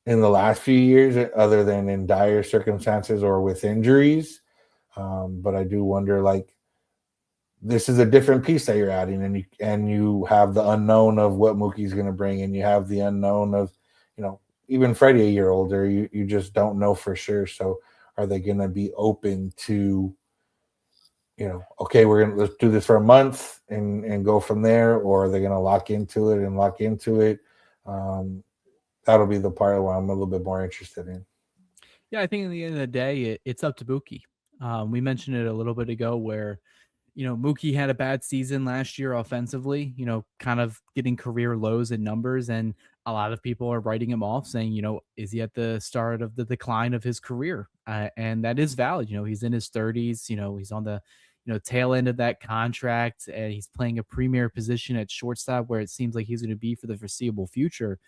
in the last few years, other than in dire circumstances or with injuries. But I do wonder, this is a different piece that you're adding, and you have the unknown of what Mookie's going to bring, and you have the unknown of, even Freddie, a year older, you just don't know for sure. So are they going to be open to, okay, let's do this for a month and go from there, or are they going to lock into it? That'll be the part where I'm a little bit more interested in. Yeah, I think at the end of the day, it's up to Mookie. We mentioned it a little bit ago where, Mookie had a bad season last year offensively, kind of getting career lows in numbers. And a lot of people are writing him off saying, is he at the start of the decline of his career? And that is valid. He's in his 30s, he's on the, tail end of that contract, and he's playing a premier position at shortstop where it seems like he's going to be for the foreseeable future.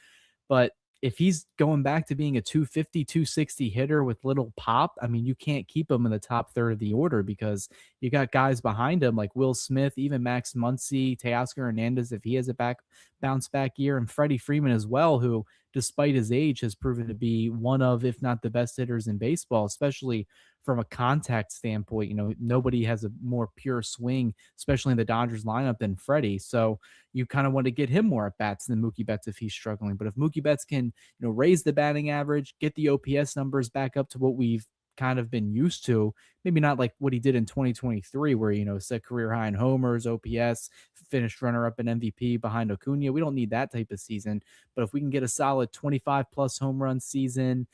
But if he's going back to being a 250, 260 hitter with little pop, I mean, you can't keep him in the top third of the order, because you got guys behind him like Will Smith, even Max Muncy, Teoscar Hernandez, if he has a bounce back year, and Freddie Freeman as well, who, despite his age, has proven to be one of, if not the best hitters in baseball, especially from a contact standpoint. Nobody has a more pure swing, especially in the Dodgers lineup, than Freddie. So you kind of want to get him more at bats than Mookie Betts if he's struggling. But if Mookie Betts can, raise the batting average, get the OPS numbers back up to what we've kind of been used to, maybe not like what he did in 2023, where, set career high in homers, OPS, finished runner up in MVP behind Acuna. We don't need that type of season. But if we can get a solid 25 plus home run season,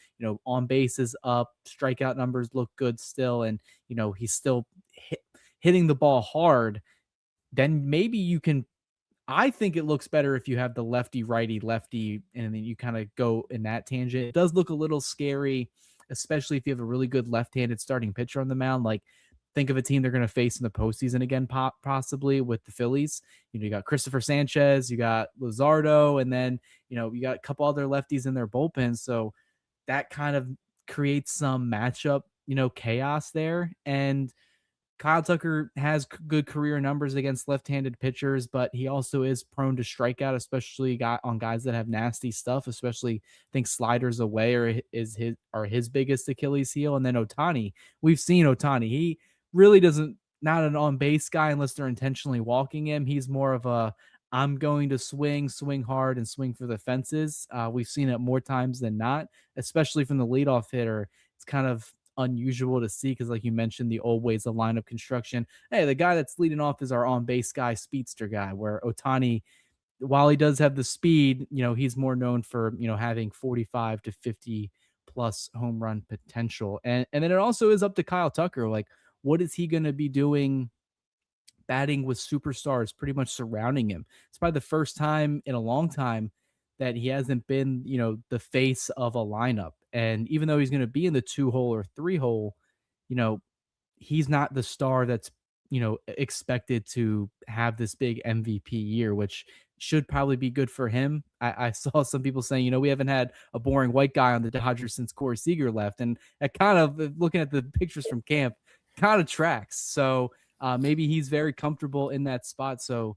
on bases up, strikeout numbers look good still, and, he's still hitting the ball hard, then maybe you can. I think it looks better if you have the lefty, righty, lefty, and then you kind of go in that tangent. It does look a little scary, especially if you have a really good left-handed starting pitcher on the mound. Like, think of a team they're going to face in the postseason again, possibly with the Phillies. You got Christopher Sanchez, you got Luzardo, and then, you got a couple other lefties in their bullpen. So that kind of creates some matchup, chaos there. And Kyle Tucker has good career numbers against left-handed pitchers, but he also is prone to strikeout, especially on guys that have nasty stuff. Especially, I think sliders away are his biggest Achilles heel. And then Ohtani, we've seen Ohtani. He really doesn't not an on base guy unless they're intentionally walking him. He's more of a I'm going to swing hard, and swing for the fences. We've seen it more times than not, especially from the leadoff hitter. It's kind of unusual to see because, like you mentioned, the old ways of lineup construction. Hey, the guy that's leading off is our on base guy, speedster guy, where Ohtani, while he does have the speed, he's more known for, having 45 to 50 plus home run potential. And then it also is up to Kyle Tucker. Like, what is he going to be doing batting with superstars pretty much surrounding him? It's probably the first time in a long time that he hasn't been, the face of a lineup. And even though he's going to be in the 2 hole or 3 hole, you know, he's not the star that's, expected to have this big MVP year, which should probably be good for him. I saw some people saying, we haven't had a boring white guy on the Dodgers since Corey Seager left. And it kind of, looking at the pictures from camp, kind of tracks. So maybe he's very comfortable in that spot. So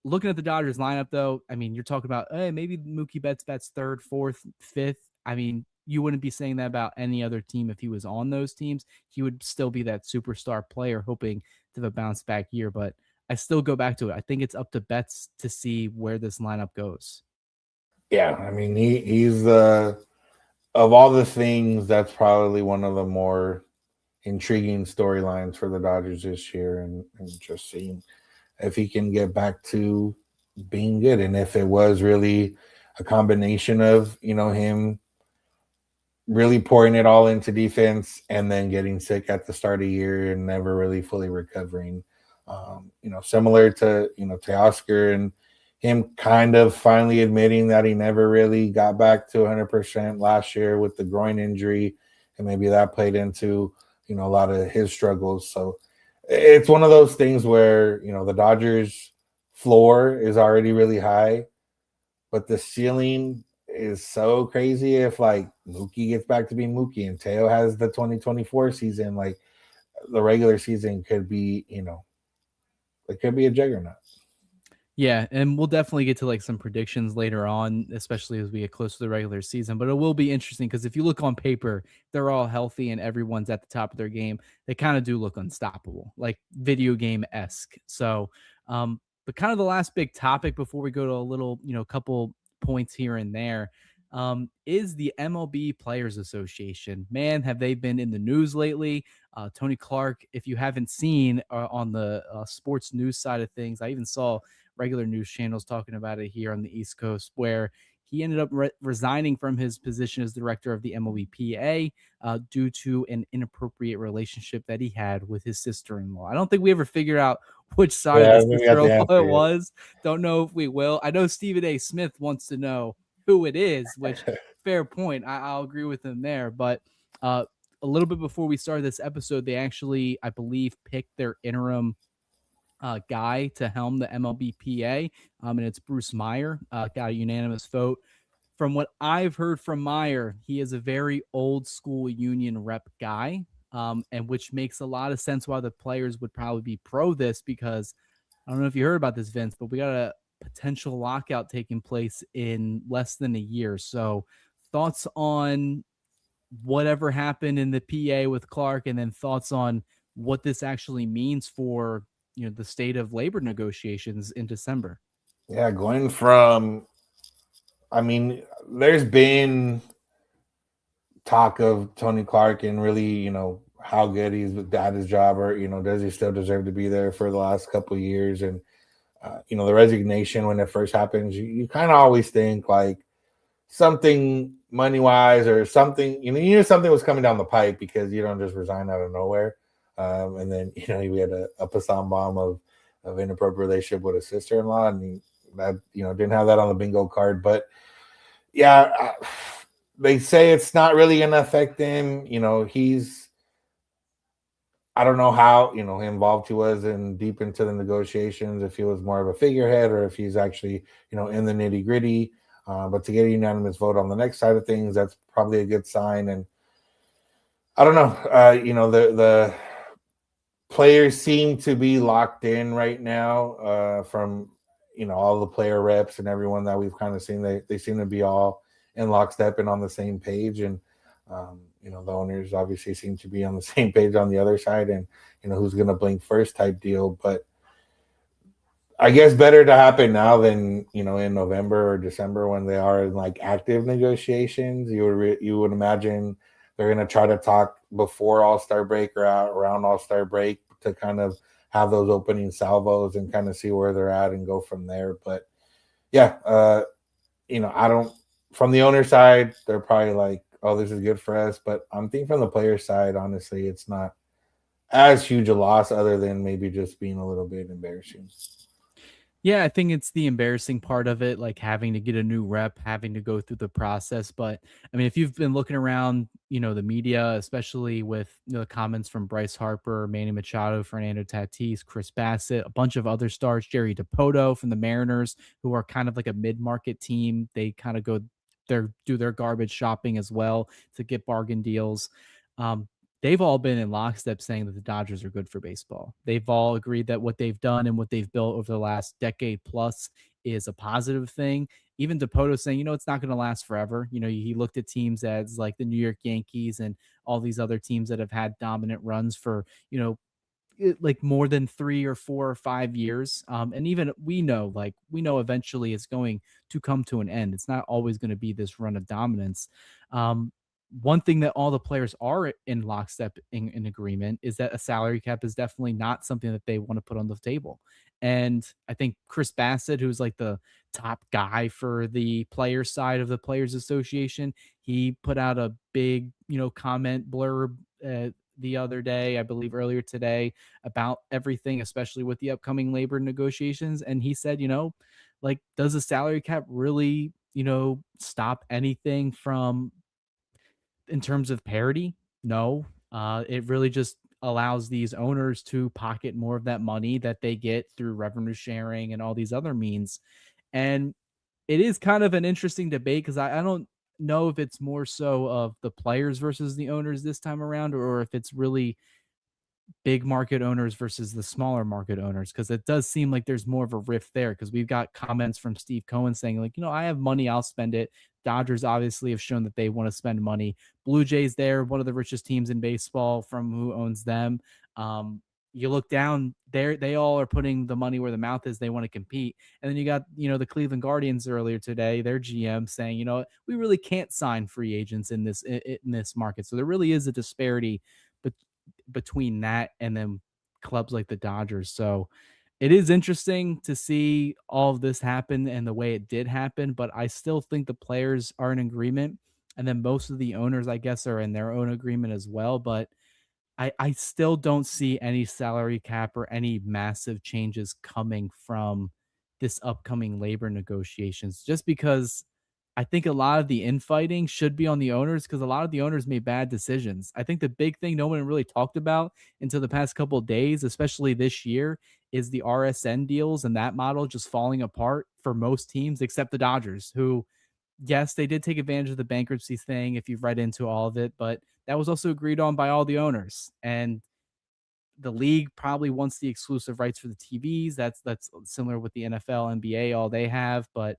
looking at the Dodgers lineup, though, I mean, you're talking about, hey, maybe Mookie Betts bats third, fourth, fifth. I mean, you wouldn't be saying that about any other team if he was on those teams. He would still be that superstar player hoping to have a bounce back year. But I still go back to it. I think it's up to Betts to see where this lineup goes. Yeah, I mean, he's of all the things, that's probably one of the more intriguing storylines for the Dodgers this year, and just seeing if he can get back to being good, and if it was really a combination of him really pouring it all into defense and then getting sick at the start of the year and never really fully recovering. Similar to Teoscar, and him kind of finally admitting that he never really got back to 100% last year with the groin injury, and maybe that played into a lot of his struggles. So it's one of those things where the Dodgers floor is already really high, but the ceiling is so crazy. If like Mookie gets back to being Mookie and Teo has the 2024 season, like the regular season could be, it could be a juggernaut. Yeah, and we'll definitely get to like some predictions later on, especially as we get close to the regular season. But it will be interesting because if you look on paper, they're all healthy and everyone's at the top of their game. They kind of do look unstoppable, like video game-esque. So, but kind of the last big topic before we go to a little, couple points here and there, is the MLB Players Association. Man, have they been in the news lately? Tony Clark, if you haven't seen on the sports news side of things, I even saw regular news channels talking about it here on the East Coast, where he ended up resigning from his position as director of the MLBPA due to an inappropriate relationship that he had with his sister-in-law. I don't think we ever figured out which side of the sister-in-law it was. Don't know if we will. I know Stephen A. Smith wants to know who it is, which fair point. I'll agree with him there. But a little bit before we started this episode, they actually, I believe, picked their interim guy to helm the MLBPA, and it's Bruce Meyer. Got a unanimous vote. From what I've heard from Meyer, he is a very old school union rep guy, and which makes a lot of sense why the players would probably be pro this, because I don't know if you heard about this, Vince, but we got a potential lockout taking place in less than a year. So thoughts on whatever happened in the PA with Clark, and then thoughts on what this actually means for the state of labor negotiations in December. Yeah, going from, I mean, there's been talk of Tony Clark and really, how good he's at his job, or, does he still deserve to be there for the last couple of years? And, the resignation, when it first happens, you kind of always think like something money-wise or something, you knew something was coming down the pipe, because you don't just resign out of nowhere. And then, we had a Passan bomb of inappropriate relationship with a sister-in-law, and that, didn't have that on the bingo card. But yeah, they say it's not really going to affect him. He's I don't know how involved he was in deep into the negotiations. If he was more of a figurehead or if he's actually in the nitty gritty. But to get a unanimous vote on the next side of things, that's probably a good sign. And I don't know. The players seem to be locked in right now from all the player reps and everyone that we've kind of seen. They seem to be all in lockstep and on the same page. And the owners obviously seem to be on the same page on the other side, and who's going to blink first type deal. But I guess better to happen now than in November or December when they are in like active negotiations. You would imagine they're going to try to talk before All-Star break or out around All-Star break to kind of have those opening salvos and kind of see where they're at and go from there. But yeah, I don't. From the owner side, they're probably like, "Oh, this is good for us." But I'm thinking from the player side, honestly, it's not as huge a loss, other than maybe just being a little bit embarrassing. Yeah, I think it's the embarrassing part of it, like having to get a new rep, having to go through the process. But I mean, if you've been looking around, the media, especially with the comments from Bryce Harper, Manny Machado, Fernando Tatis, Chris Bassett, a bunch of other stars, Jerry DePoto from the Mariners, who are kind of like a mid-market team. They kind of do their garbage shopping as well to get bargain deals. Um, they've all been in lockstep saying that the Dodgers are good for baseball. They've all agreed that what they've done and what they've built over the last decade plus is a positive thing. Even DePoto saying, it's not going to last forever. He looked at teams as like the New York Yankees and all these other teams that have had dominant runs for, like more than 3 or 4 or 5 years. And even we know eventually it's going to come to an end. It's not always going to be this run of dominance. One thing that all the players are in lockstep in agreement is that a salary cap is definitely not something that they want to put on the table. And I think Chris Bassett, who's like the top guy for the player side of the Players Association, he put out a big, comment blurb the other day, I believe earlier today, about everything, especially with the upcoming labor negotiations. And he said, like, does the salary cap really, stop anything from in terms of parity? No. It really just allows these owners to pocket more of that money that they get through revenue sharing and all these other means. And it is kind of an interesting debate because I don't know if it's more so of the players versus the owners this time around, or if it's really big market owners versus the smaller market owners, because it does seem like there's more of a rift there, because we've got comments from Steve Cohen saying like, I have money, I'll spend it. Dodgers obviously have shown that they want to spend money. Blue Jays, they're one of the richest teams in baseball from who owns them. You look down there, they all are putting the money where the mouth is. They want to compete. And then you got, the Cleveland Guardians earlier today, their GM saying, we really can't sign free agents in this market. So there really is a disparity between that and then clubs like the Dodgers. So it is interesting to see all of this happen and the way it did happen, but I still think the players are in agreement. And then most of the owners, I guess, are in their own agreement as well. But I still don't see any salary cap or any massive changes coming from this upcoming labor negotiations, just because I think a lot of the infighting should be on the owners, because a lot of the owners made bad decisions. I think the big thing no one really talked about until the past couple of days, especially this year, is the RSN deals and that model just falling apart for most teams except the Dodgers, who, yes, they did take advantage of the bankruptcy thing if you've read into all of it, but that was also agreed on by all the owners. And the league probably wants the exclusive rights for the TVs. That's similar with the NFL, NBA, all they have, but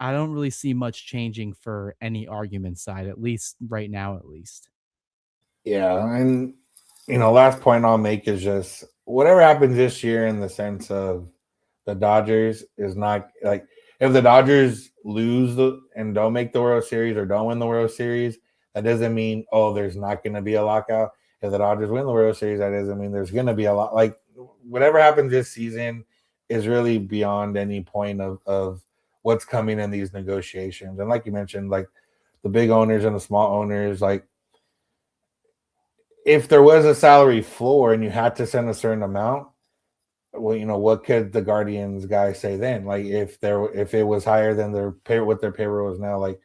I don't really see much changing for any argument side, at least right now, at least. Yeah, and last point I'll make is just whatever happens this year in the sense of the Dodgers is not like if the Dodgers and don't make the World Series or don't win the World Series, that doesn't mean there's not going to be a lockout. If the Dodgers win the World Series, that doesn't mean there's going to be a lot. Like whatever happens this season is really beyond any point of what's coming in these negotiations. And like you mentioned, like the big owners and the small owners, like if there was a salary floor and you had to send a certain amount, well, what could the Guardians guy say then? Like if it was higher than what their payroll is now, like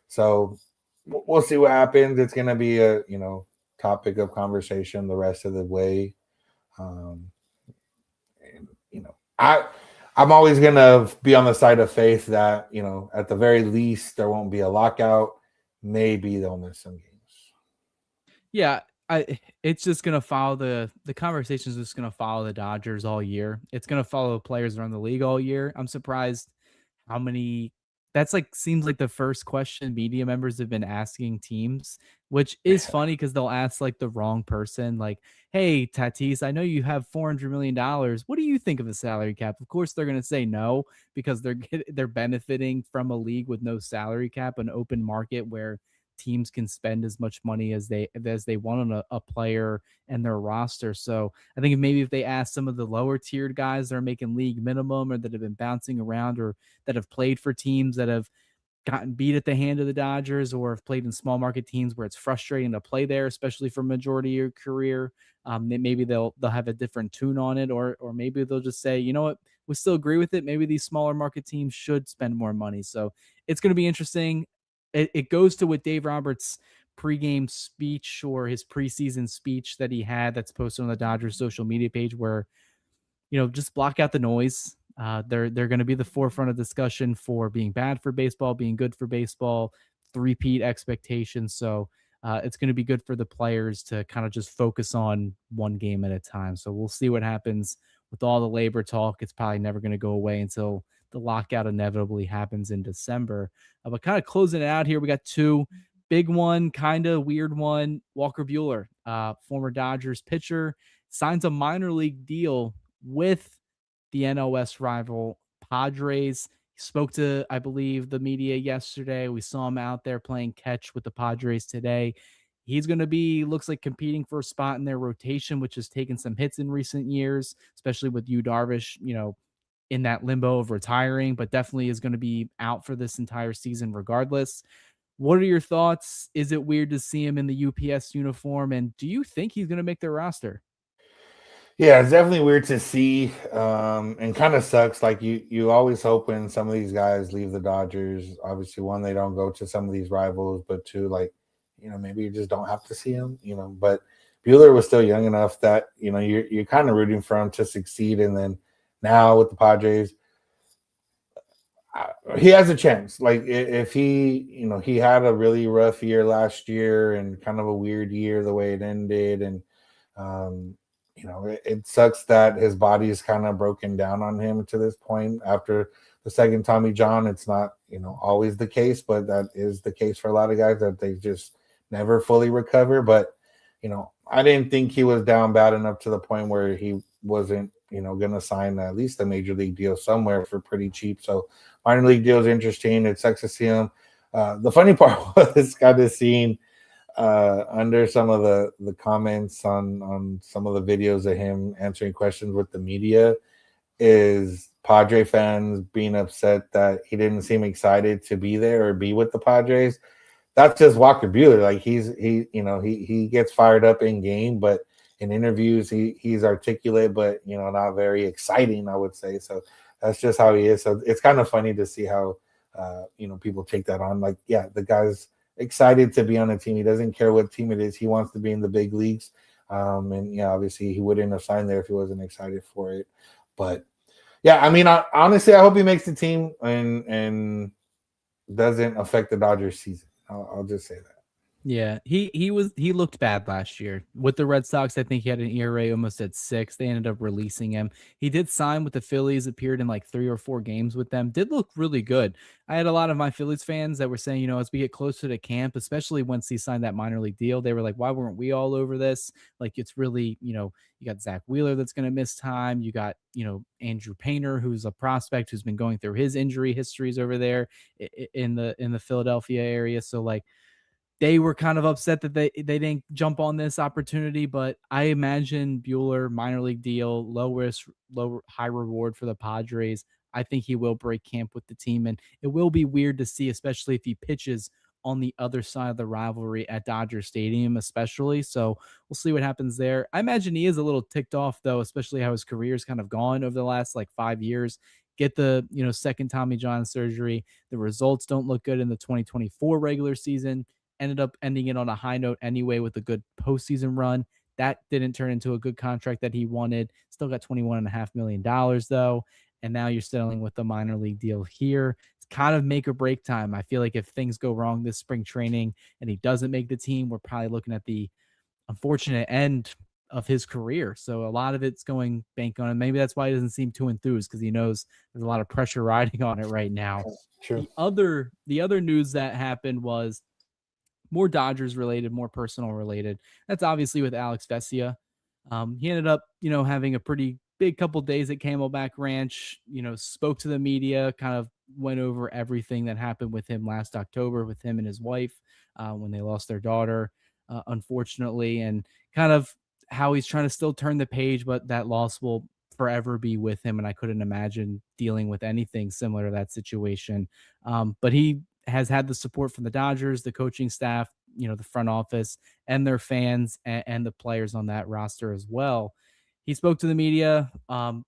so we'll see what happens. It's gonna be a topic of conversation the rest of the way. Um, and I'm always gonna be on the side of faith that at the very least there won't be a lockout. Maybe they'll miss some games. Yeah, it's just gonna follow the conversation's just gonna follow the Dodgers all year. It's gonna follow players around the league all year. I'm surprised how many that's like seems like the first question media members have been asking teams, which is funny because they'll ask like the wrong person, like, "Hey, Tatis, I know you have $400 million. What do you think of the salary cap?" Of course, they're gonna say no because they're benefiting from a league with no salary cap, an open market where teams can spend as much money as they want on a player and their roster. So I think maybe if they ask some of the lower tiered guys that are making league minimum or that have been bouncing around or that have played for teams that have gotten beat at the hand of the Dodgers or have played in small market teams where it's frustrating to play there, especially for majority of your career. Maybe they'll have a different tune on it, or maybe they'll just say, you know what, we still agree with it. Maybe these smaller market teams should spend more money. So it's going to be interesting. It goes to what Dave Roberts' pregame speech or his preseason speech that he had that's posted on the Dodgers social media page, where just block out the noise. They're going to be the forefront of discussion for being bad for baseball, being good for baseball, three-peat expectations. So it's going to be good for the players to kind of just focus on one game at a time. So we'll see what happens with all the labor talk. It's probably never going to go away until the lockout inevitably happens in December. But kind of closing it out here, we got two big one, kind of weird one. Walker Buehler, former Dodgers pitcher, signs a minor league deal with the NOS rival Padres. He spoke to, I believe, the media yesterday. We saw him out there playing catch with the Padres today. He's going to be, looks like, competing for a spot in their rotation, which has taken some hits in recent years, especially with Yu Darvish, in that limbo of retiring, but definitely is going to be out for this entire season regardless. What are your thoughts? Is it weird to see him in the UPS uniform? And do you think he's going to make their roster? Yeah, it's definitely weird to see, and kind of sucks. Like you always hope when some of these guys leave the Dodgers. Obviously, one, they don't go to some of these rivals, but two, like maybe you just don't have to see him. But Bueller was still young enough that you're kind of rooting for him to succeed, and then now with the Padres, he has a chance. Like if he had a really rough year last year and kind of a weird year the way it ended, and um, it sucks that his body is kind of broken down on him to this point after the second Tommy John. It's not always the case, but that is the case for a lot of guys that they just never fully recover. But I didn't think he was down bad enough to the point where he wasn't going to sign at least a major league deal somewhere for pretty cheap. So minor league deal is interesting. It sucks to see him. The funny part was kind of seeing under some of the comments on some of the videos of him answering questions with the media is Padre fans being upset that he didn't seem excited to be there or be with the Padres. That's just Walker Buehler. Like he gets fired up in game, but in interviews he's articulate, but not very exciting, I would say. So that's just how he is. So it's kind of funny to see how people take that on. Like, yeah, the guy's excited to be on a team. He doesn't care what team it is. He wants to be in the big leagues. And yeah, obviously he wouldn't have signed there if he wasn't excited for it. But yeah, I mean, honestly, I hope he makes the team and doesn't affect the Dodgers season. I'll just say that. Yeah, he looked bad last year with the Red Sox. I think he had an ERA almost at 6. They ended up releasing him. He did sign with the Phillies, appeared in like 3 or 4 games with them. Did look really good. I had a lot of my Phillies fans that were saying, as we get closer to camp, especially once he signed that minor league deal, they were like, why weren't we all over this? Like, it's really, you got Zach Wheeler that's going to miss time. You got, Andrew Painter, who's a prospect who's been going through his injury histories over there in the Philadelphia area. So like, they were kind of upset that they didn't jump on this opportunity, but I imagine Bueller, minor league deal, low risk, high reward for the Padres. I think he will break camp with the team, and it will be weird to see, especially if he pitches on the other side of the rivalry at Dodger Stadium, especially. So we'll see what happens there. I imagine he is a little ticked off though, especially how his career's kind of gone over the last like 5 years. Get the second Tommy John surgery. The results don't look good in the 2024 regular season. ended up ending it on a high note anyway with a good postseason run. That didn't turn into a good contract that he wanted. Still got $21.5 million though. And now you're settling with the minor league deal here. It's kind of make or break time. I feel like if things go wrong this spring training and he doesn't make the team, we're probably looking at the unfortunate end of his career. So a lot of it's going bank on him. Maybe that's why he doesn't seem too enthused, because he knows there's a lot of pressure riding on it right now. True. The other news that happened was more Dodgers related, more personal related. That's obviously with Alex Vesia. He ended up, having a pretty big couple days at Camelback Ranch, spoke to the media, kind of went over everything that happened with him last October with him and his wife when they lost their daughter, unfortunately, and kind of how he's trying to still turn the page, but that loss will forever be with him. And I couldn't imagine dealing with anything similar to that situation. But he has had the support from the Dodgers, the coaching staff, the front office, and their fans and the players on that roster as well. He spoke to the media.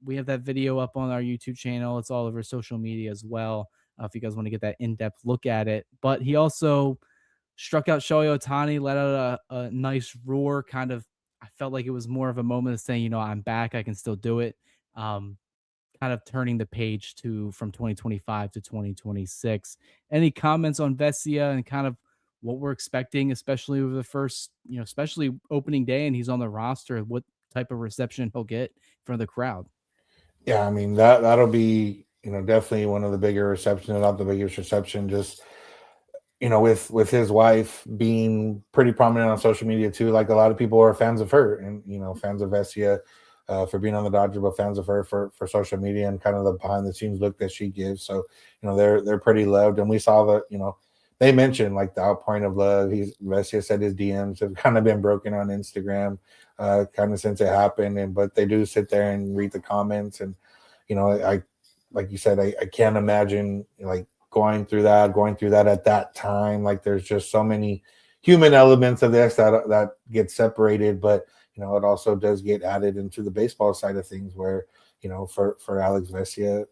We have that video up on our YouTube channel. It's all over social media as well, if you guys want to get that in-depth look at it. But he also struck out Shohei Ohtani, let out a nice roar. Kind of, I felt like it was more of a moment of saying, I'm back. I can still do it. Kind of turning the page from 2025 to 2026. Any comments on Vesia and kind of what we're expecting, especially over the first, especially opening day and he's on the roster, what type of reception he'll get from the crowd? Yeah, I mean that'll be definitely one of the bigger receptions, not the biggest reception. Just with his wife being pretty prominent on social media too. Like a lot of people are fans of her and fans of Vesia for being on the Dodgers, but fans of her for social media and kind of the behind the scenes look that she gives. So they're pretty loved, and we saw that they mentioned like the outpouring of love. Vesia said his DMs have kind of been broken on Instagram, kind of since it happened, but they do sit there and read the comments, and I like you said, I can't imagine like going through that at that time. Like there's just so many human elements of this that get separated, but it also does get added into the baseball side of things where for Alex Vesia,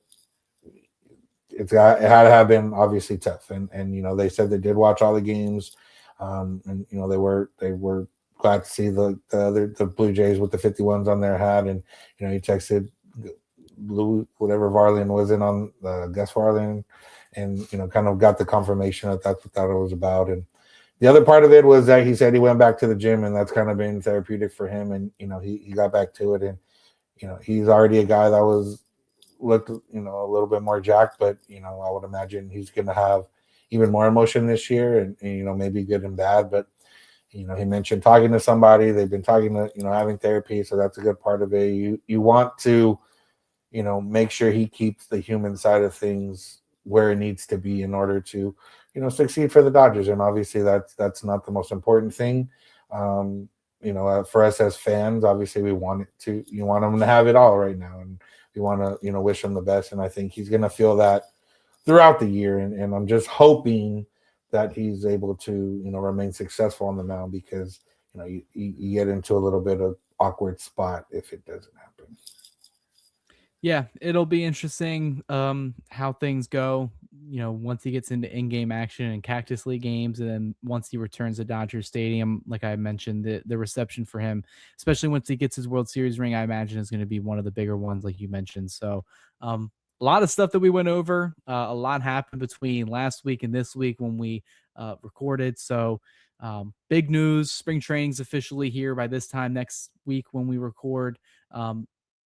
it had to have been obviously tough, and they said they did watch all the games, and they were glad to see the Blue Jays with the 51s on their hat, and he texted whatever Varlin was in on Gus Varlin, and kind of got the confirmation that that's what that was about. And the other part of it was that he said he went back to the gym, and that's kind of been therapeutic for him, and he got back to it, and he's already a guy that looked a little bit more jacked, but I would imagine he's going to have even more emotion this year, and maybe good and bad. But he mentioned talking to somebody. They've been talking to having therapy, so that's a good part of it. You want to make sure he keeps the human side of things where it needs to be in order to succeed for the Dodgers. And obviously that's not the most important thing. For us as fans, obviously you want him to have it all right now, and we want to wish him the best. And I think he's going to feel that throughout the year, and I'm just hoping that he's able to remain successful on the mound, because you get into a little bit of awkward spot if it doesn't happen. Yeah, it'll be interesting how things go, once he gets into in-game action and Cactus League games, and then once he returns to Dodger Stadium. Like I mentioned, the reception for him, especially once he gets his World Series ring, I imagine is going to be one of the bigger ones, like you mentioned. So a lot of stuff that we went over. A lot happened between last week and this week when we recorded. So big news, spring training's officially here by this time next week when we record.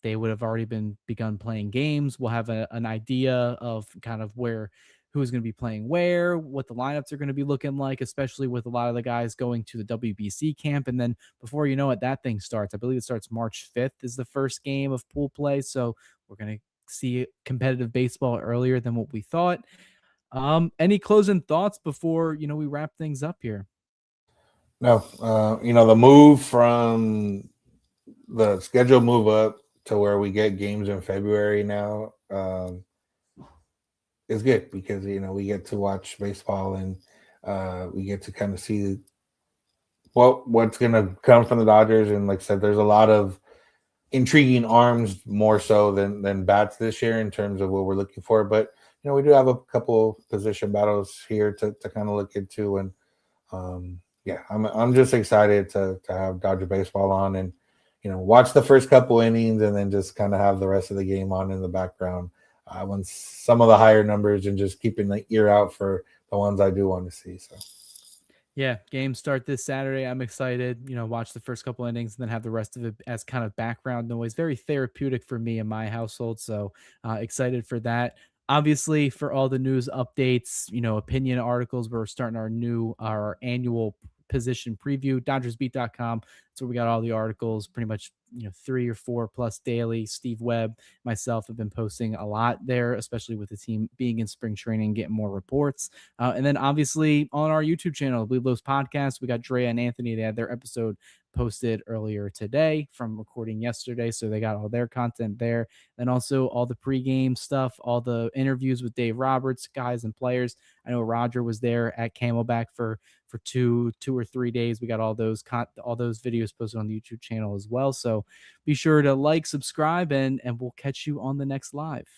They would have already begun playing games. We'll have an idea of kind of who's going to be playing where, what the lineups are going to be looking like, especially with a lot of the guys going to the WBC camp. And then before you know it, that thing starts. I believe it starts March 5th is the first game of pool play. So we're going to see competitive baseball earlier than what we thought. Any closing thoughts before, we wrap things up here? No, the move from the schedule move up to where we get games in February now is good, because we get to watch baseball, and we get to kind of see what's going to come from the Dodgers. And like I said, there's a lot of intriguing arms, more so than bats this year in terms of what we're looking for. But we do have a couple position battles here to kind of look into, and Yeah, I'm just excited to have Dodger baseball on and watch the first couple innings and then just kind of have the rest of the game on in the background when some of the higher numbers and just keeping the ear out for the ones I do want to see. So Yeah, games start this Saturday. I'm excited. Watch the first couple innings and then have the rest of it as kind of background noise. Very therapeutic for me and my household. So excited for that. Obviously, for all the news updates, opinion articles, we're starting our annual position preview, DodgersBeat.com. That's where we got all the articles, pretty much 3 or 4 plus daily. Steve Webb, myself have been posting a lot there, especially with the team being in spring training, getting more reports. And then obviously on our YouTube channel, Bleed Lows Podcast, we got Drea and Anthony. They had their episode posted earlier today from recording yesterday. So they got all their content there. And also all the pregame stuff, all the interviews with Dave Roberts, guys and players. I know Roger was there at Camelback for 2 or 3 days. We got all those videos posted on the YouTube channel as well. So be sure to like, subscribe, and we'll catch you on the next live.